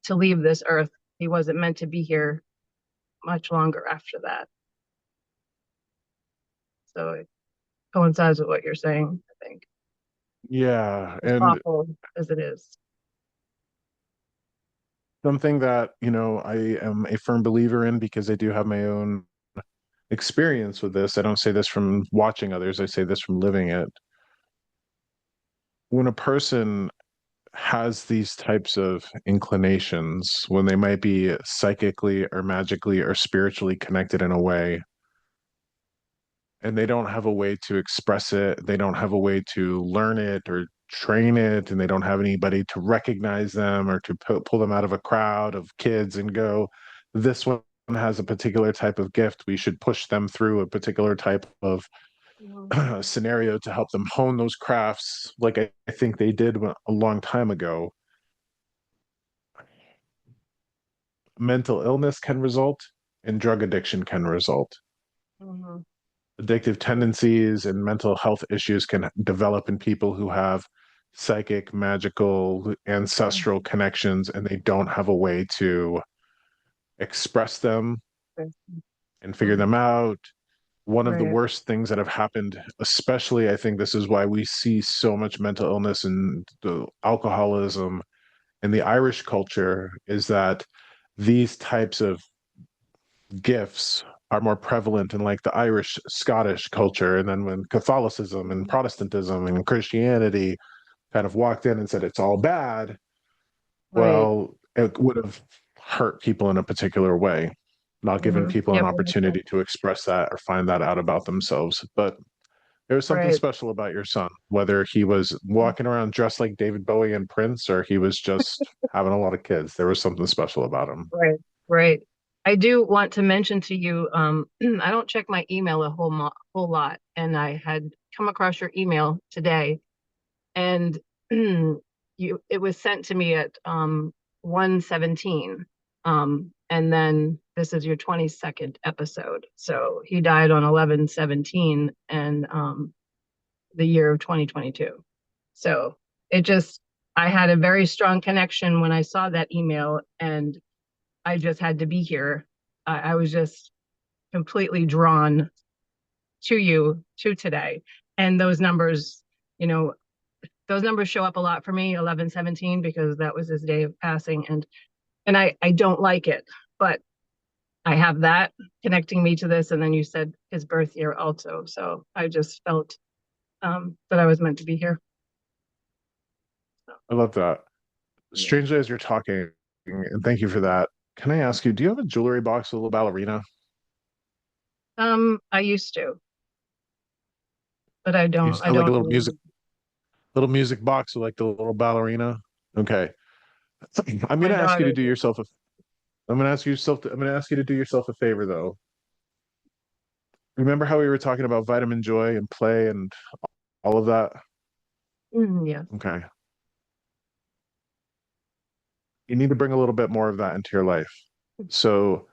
to leave this earth. He wasn't meant to be here much longer after that. So it coincides with what you're saying, I think, Yeah, as and awful as it is. something that, I am a firm believer in, because I do have my own experience with this. I don't say this from watching others, I say this from living it. When a person has these types of inclinations, when they might be psychically or magically or spiritually connected in a way, and they don't have a way to express it, they don't have a way to learn it or train it, and they don't have anybody to recognize them or to pull them out of a crowd of kids and go, this one has a particular type of gift, we should push them through a particular type of Mhm. scenario to help them hone those crafts, like I think they did a long time ago. Mental illness can result and drug addiction can result. Mhm. Addictive tendencies and mental health issues can develop in people who have psychic, magical, ancestral connections, and they don't have a way to express them and figure them out. One of the Right. worst things that have happened, especially, I think this is why we see so much mental illness and the alcoholism in the Irish culture, is that these types of gifts are more prevalent in, like, the Irish, Scottish culture. And then when Catholicism and Protestantism and Christianity kind of walked in and said it's all bad, Right. well, it would have hurt people in a particular way, not giving people an Yep. opportunity to express that or find that out about themselves. But there was something Right. special about your son, whether he was walking around dressed like David Bowie and Prince, or he was just having a lot of kids. There was something special about him. Right. Right. I do want to mention to you, I don't check my email a whole lot, and I had come across your email today, and it was sent to me at 1:17. And then this is your 22nd episode. So he died on 11/17 and the year of 2022. So it just I had a very strong connection when I saw that email, and I just had to be here. I was just completely drawn to you to today. And you know, those numbers show up a lot for me, 11/17, because that was his day of passing. And I don't like it, but I have that connecting me to this. And then you said his birth year also. So I just felt that I was meant to be here. I love that. Yeah. Strangely, as you're talking, and thank you for that, can I ask you, do you have a jewelry box with a little ballerina? I used to, but I You don't. I sound like a don't. Anymore. little music box with like the little ballerina. Okay. I'm My gonna ask you to daughter do did. yourself a I'm gonna ask you to do yourself a favor though. Remember how we were talking about vitamin joy and play and all of that? Yes. Okay. You need to bring a little bit more of that into your life. So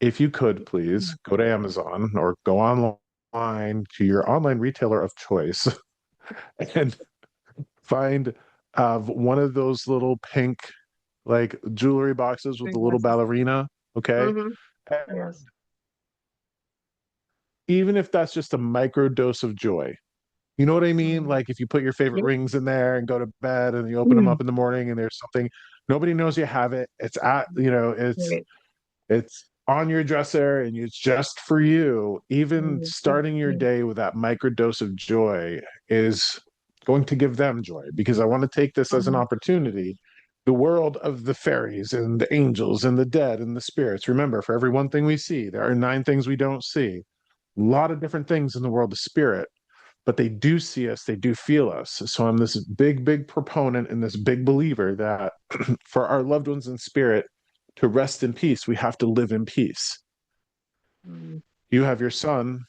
if you could please go to Amazon or go online to your online retailer of choice and find one of those little pink like jewelry boxes with Big the little glasses. ballerina. Okay. Mm-hmm. And Yes. even if that's just a micro dose of joy, you know what I mean? Mm-hmm. Like if you put your favorite Yep. rings in there and go to bed and you open them Mm. up in the morning and there's something, nobody knows you have it. It's at, you know, Right. it's on your dresser and it's just for you. Even Mhm. starting your Mhm. day with that micro dose of joy is going to give them joy because I want to take this as an Mhm. opportunity. The world of the fairies and the angels and the dead and the spirits. Remember, for every one thing we see, there are 9 things we don't see. A lot of different things in the world of spirit, but they do see us, they do feel us. So I'm this big proponent and this big believer that for our loved ones in spirit to rest in peace, we have to live in peace. Mhm. You have your son,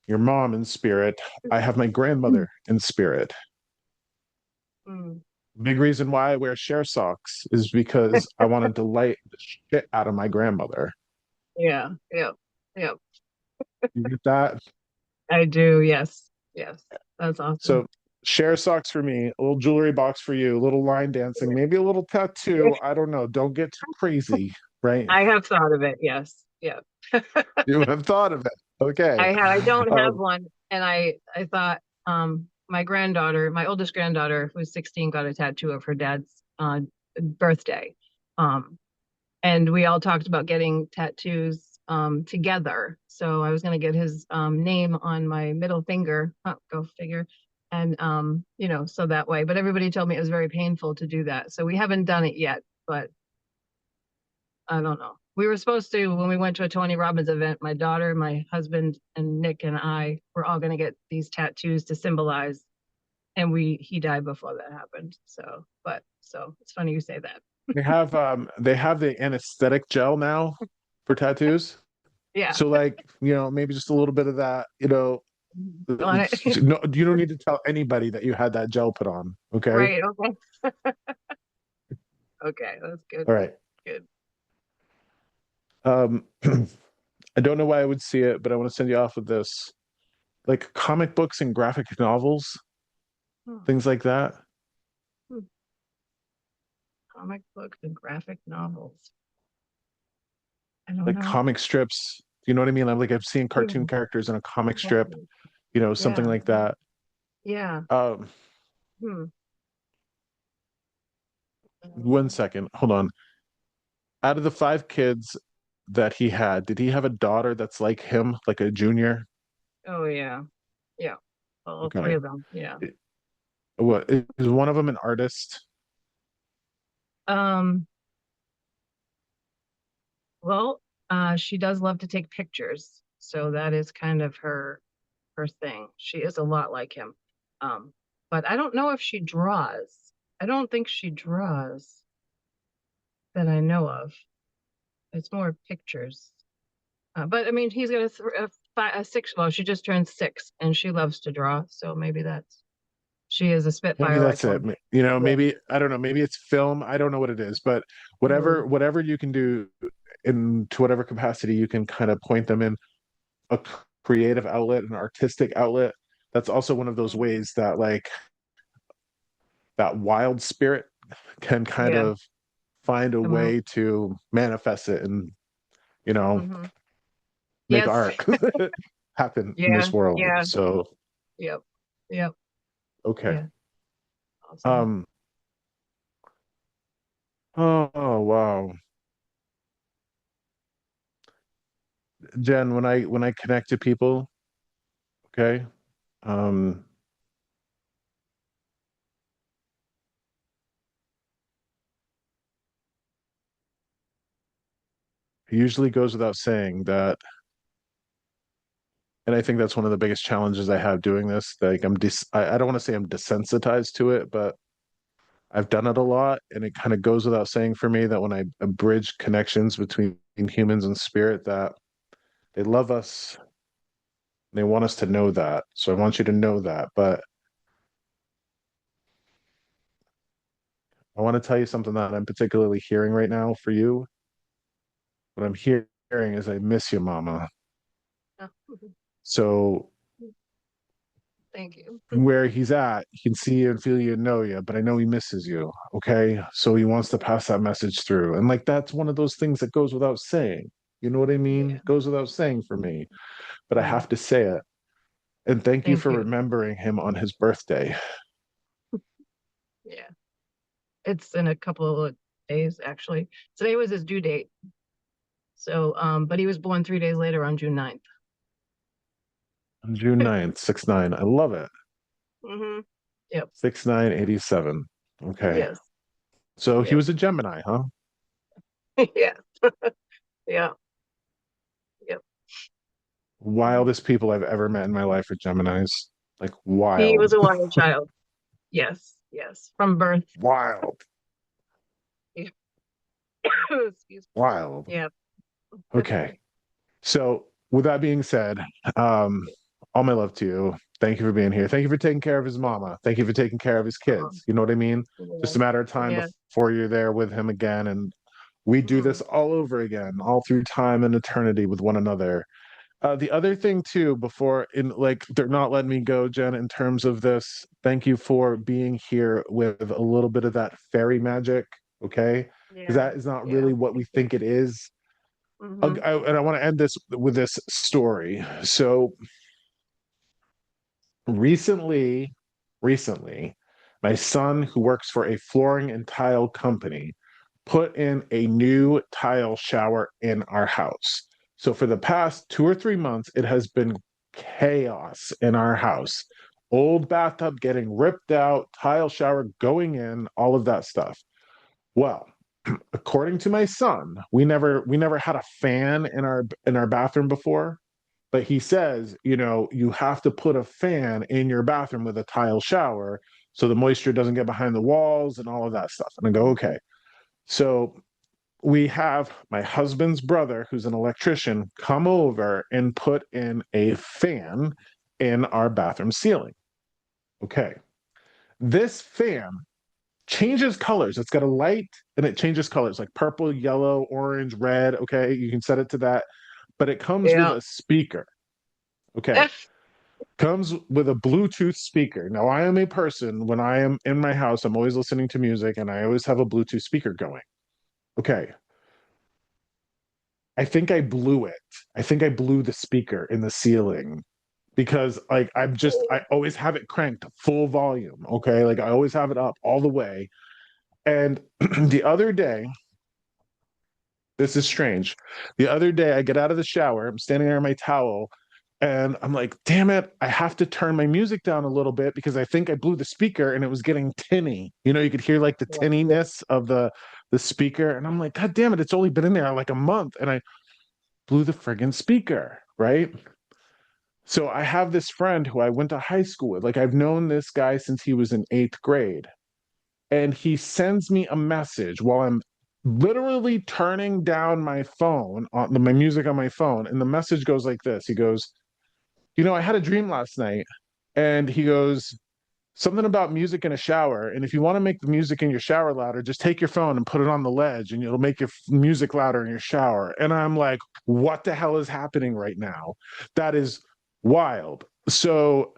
your mom in spirit. I have my grandmother in spirit. Mhm. Big reason why I wear share socks is because I want to delight the shit out of my grandmother. Yeah. Yep. Yep. You get that? I do. Yes. Yes. That's awesome. So share socks for me, a little jewelry box for you, a little line dancing, maybe a little tattoo. I don't know. Don't get too crazy, right? I have thought of it. Yes. Yeah. You have thought of it. Okay. I don't have Um, one, and I thought my granddaughter, my oldest granddaughter, who's 16, got a tattoo of her dad's birthday. Um, and we all talked about getting tattoos together. So I was going to get his name on my middle finger. Go figure. And so that way. But everybody told me it was very painful to do that. So we haven't done it yet. But I don't know. We were supposed to when we went to a Tony Robbins event. My daughter, my husband, and Nick and I were all going to get these tattoos to symbolize. And he died before that happened. So it's funny you say that. they have the anesthetic gel now for tattoos. Yeah. So like, maybe just a little bit of that, On it's it. no, you don't need to tell anybody that you had that gel put on. Okay. Right. Okay. Okay. That's good. All right. Good. Um I don't know why I would see it, but I want to send you off with this. Like comic books and graphic novels, Hmm. things like that. Hmm. Comic books and graphic novels. I don't Like know. comic strips. You know what I mean? I'm like I've seen cartoon Yeah. characters in a comic strip, Okay. something Yeah. like that. Yeah. Um, Hmm. one second, hold on. Out of the 5 kids that he had, did he have a daughter that's like him, like a junior? Oh yeah. Yeah. All three Okay. of them. Yeah. What is one of them an artist? Um, well, she does love to take pictures. So that is kind of her thing. She is a lot like him. Um, but I don't know if she draws. I don't think she draws that I know of. It's more pictures. But I mean, he's got a 6. Well, she just turned 6, and she loves to draw. So maybe she is a Maybe spitfire like that's it. him. Yeah. Maybe I don't know. Maybe it's film. I don't know what it is, but Mm. whatever you can do in to whatever capacity you can kind of point them in a creative outlet, an artistic outlet. That's also one of those ways that like that wild spirit can kind Yeah. of find a Come out. way to manifest it and you know Hmm. make Yes. art happen in Yeah. this world. Yeah. So Yep. Yep. okay. Yeah. Awesome. Um. Oh wow, Jen. When I connect to people, okay. Um. It usually goes without saying that And I think that's one of the biggest challenges I have doing this. Like I don't want to say I'm desensitized to it, but I've done it a lot, and it kind of goes without saying for me that when I bridge connections between humans and spirit, that they love us, they want us to know that. So I want you to know that. But I want to tell you something that I'm particularly hearing right now for you. What I'm hearing is I miss you, Mama. Oh, So thank you. where he's at, he can see you and feel you and know you, but I know he misses you. Okay. So he wants to pass that message through. And like that's one of those things that goes without saying. You know what I mean? Yeah. Goes without saying for me. But I Yeah. have to say it. And thank you Thank for you. remembering him on his birthday. Yeah. It's in a couple of days, actually. Today was his due date. So, but he was born 3 days later on June 9th. On June 9th, 6/9. I love it. Mm-hmm. Yep. 6/9/87. Okay. Yes. So he Yep. was a Gemini, huh? Yeah. Yeah. Yep. Wildest people I've ever met in my life are Geminis. Like He wild. was a wild child. Yes. Yes. From birth. Wild. Excuse me. Wild. Yeah. Okay. So with that being said, um, all my love to you. Thank you for being here. Thank you for taking care of his mama. Thank you for taking care of his kids. You know what I mean? Just a matter of time Yeah. before you're there with him again. And we do this all over again, all through time and eternity with one another. The other thing too, before in like they're not letting me go, Jen, in terms of this, thank you for being here with a little bit of that fairy magic, okay? Because Yeah. that is not Yeah. really what we think it is. Mm-hmm. And I want to end this with this story. So recently, my son, who works for a flooring and tile company, put in a new tile shower in our house. So for the past 2 or 3 months, it has been chaos in our house. Old bathtub getting ripped out, tile shower going in, all of that stuff. Well, according to my son, we never had a fan in our bathroom before, but he says, you have to put a fan in your bathroom with a tile shower so the moisture doesn't get behind the walls and all of that stuff. And I go, okay. So we have my husband's brother, who's an electrician, come over and put in a fan in our bathroom ceiling. Okay. This fan changes colors. It's got a light and it changes colors like purple, yellow, orange, red. Okay. You can set it to that, but it comes with Yeah. a speaker. Okay. Comes with a Bluetooth speaker. Now, I am a person, when I am in my house, I'm always listening to music and I always have a Bluetooth speaker going. Okay. I think I blew it. I think I blew the speaker in the ceiling because like I always have it cranked full volume. Okay. Like I always have it up all the way. And the other day, this is strange. The other day, I get out of the shower, I'm standing there in my towel, and I'm like, damn it, I have to turn my music down a little bit because I think I blew the speaker and it was getting tinny. You could hear like the tinniness of the speaker. And I'm like, God damn it, it's only been in there like a month. And I blew the friggin' speaker, right? So I have this friend who I went to high school with. Like I've known this guy since he was in 8th grade. And he sends me a message while I'm literally turning down my phone on my music on my phone. And the message goes like this. He goes, I had a dream last night. And he goes, something about music in a shower. And if you want to make the music in your shower louder, just take your phone and put it on the ledge and it'll make your music louder in your shower. And I'm like, what the hell is happening right now? That is wild. So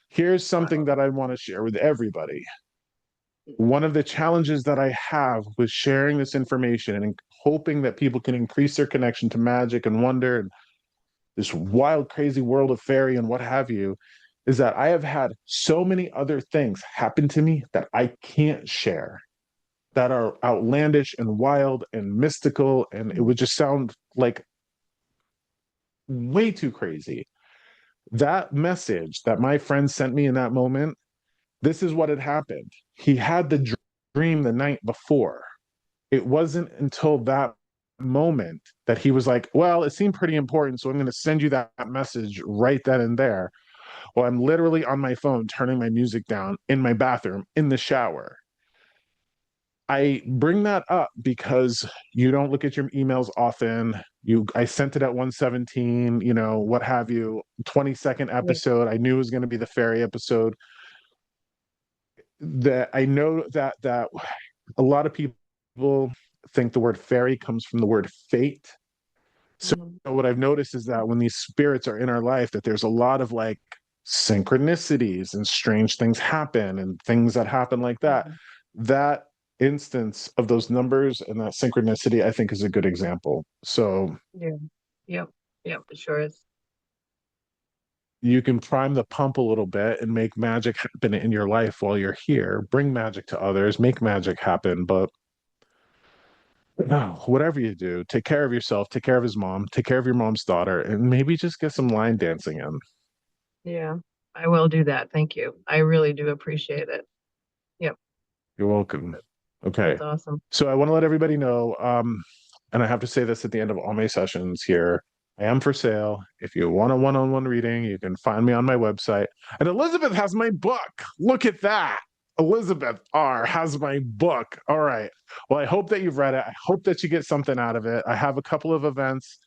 here's something that I want to share with everybody. One of the challenges that I have with sharing this information and hoping that people can increase their connection to magic and wonder and this wild, crazy world of fairy and what have you, is that I have had so many other things happen to me that I can't share, that are outlandish and wild and mystical, and it would just sound like way too crazy. That message that my friend sent me in that moment, this is what had happened. He had the dream the night before. It wasn't until that moment that he was like, well, it seemed pretty important, so I'm going to send you that message right then and there. Well, I'm literally on my phone turning my music down in my bathroom in the shower. I bring that up because you don't look at your emails often. I sent it at 1:17, what have you. 22nd episode. I knew it was going to be the Faery episode. That I know that a lot of people think the word fairy comes from the word fate. So what I've noticed is that when these spirits are in our life, that there's a lot of like synchronicities and strange things happen and things that happen like that. That instance of those numbers and that synchronicity, I think, is a good example. So Yep, it sure is. you can prime the pump a little bit and make magic happen in your life while you're here. Bring magic to others, make magic happen. But no, whatever you do, take care of yourself, take care of his mom, take care of your mom's daughter, and maybe just get some line dancing in. Yeah, I will do that. Thank you. I really do appreciate it. Yep. You're welcome. Okay. That's awesome. So I want to let everybody know, and I have to say this at the end of all my sessions here, I am for sale. If you want a one-on-one reading, you can find me on my website. And Elizabeth has my book. Look at that. Elizabeth R. has my book. All right. Well, I hope that you've read it. I hope that you get something out of it. I have a couple of events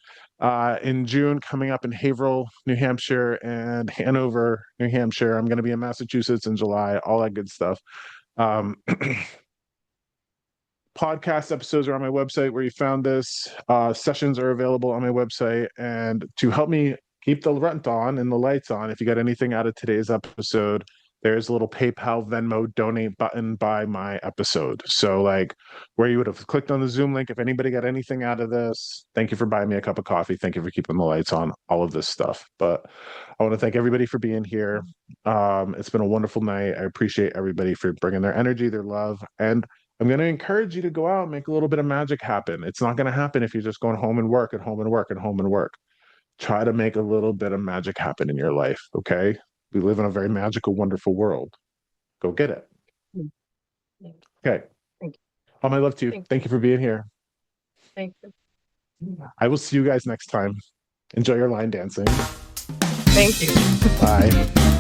in June coming up in Haverhill, New Hampshire, and Hanover, New Hampshire. I'm going to be in Massachusetts in July, all that good stuff. Podcast episodes are on my website where you found this. Sessions are available on my website. And to help me keep the rent on and the lights on, if you got anything out of today's episode, there's a little PayPal, Venmo donate button by my episode. So like where you would have clicked on the Zoom link, if anybody got anything out of this, thank you for buying me a cup of coffee. Thank you for keeping the lights on, all of this stuff. But I want to thank everybody for being here. It's been a wonderful night. I appreciate everybody for bringing their energy, their love, and I'm going to encourage you to go out and make a little bit of magic happen. It's not going to happen if you're just going home and work and home and work and home and work. Try to make a little bit of magic happen in your life, okay? We live in a very magical, wonderful world. Go get it. Okay. Thank you. All my love to you. Thank you for being here. Thank you. I will see you guys next time. Enjoy your line dancing. Thank you. Bye.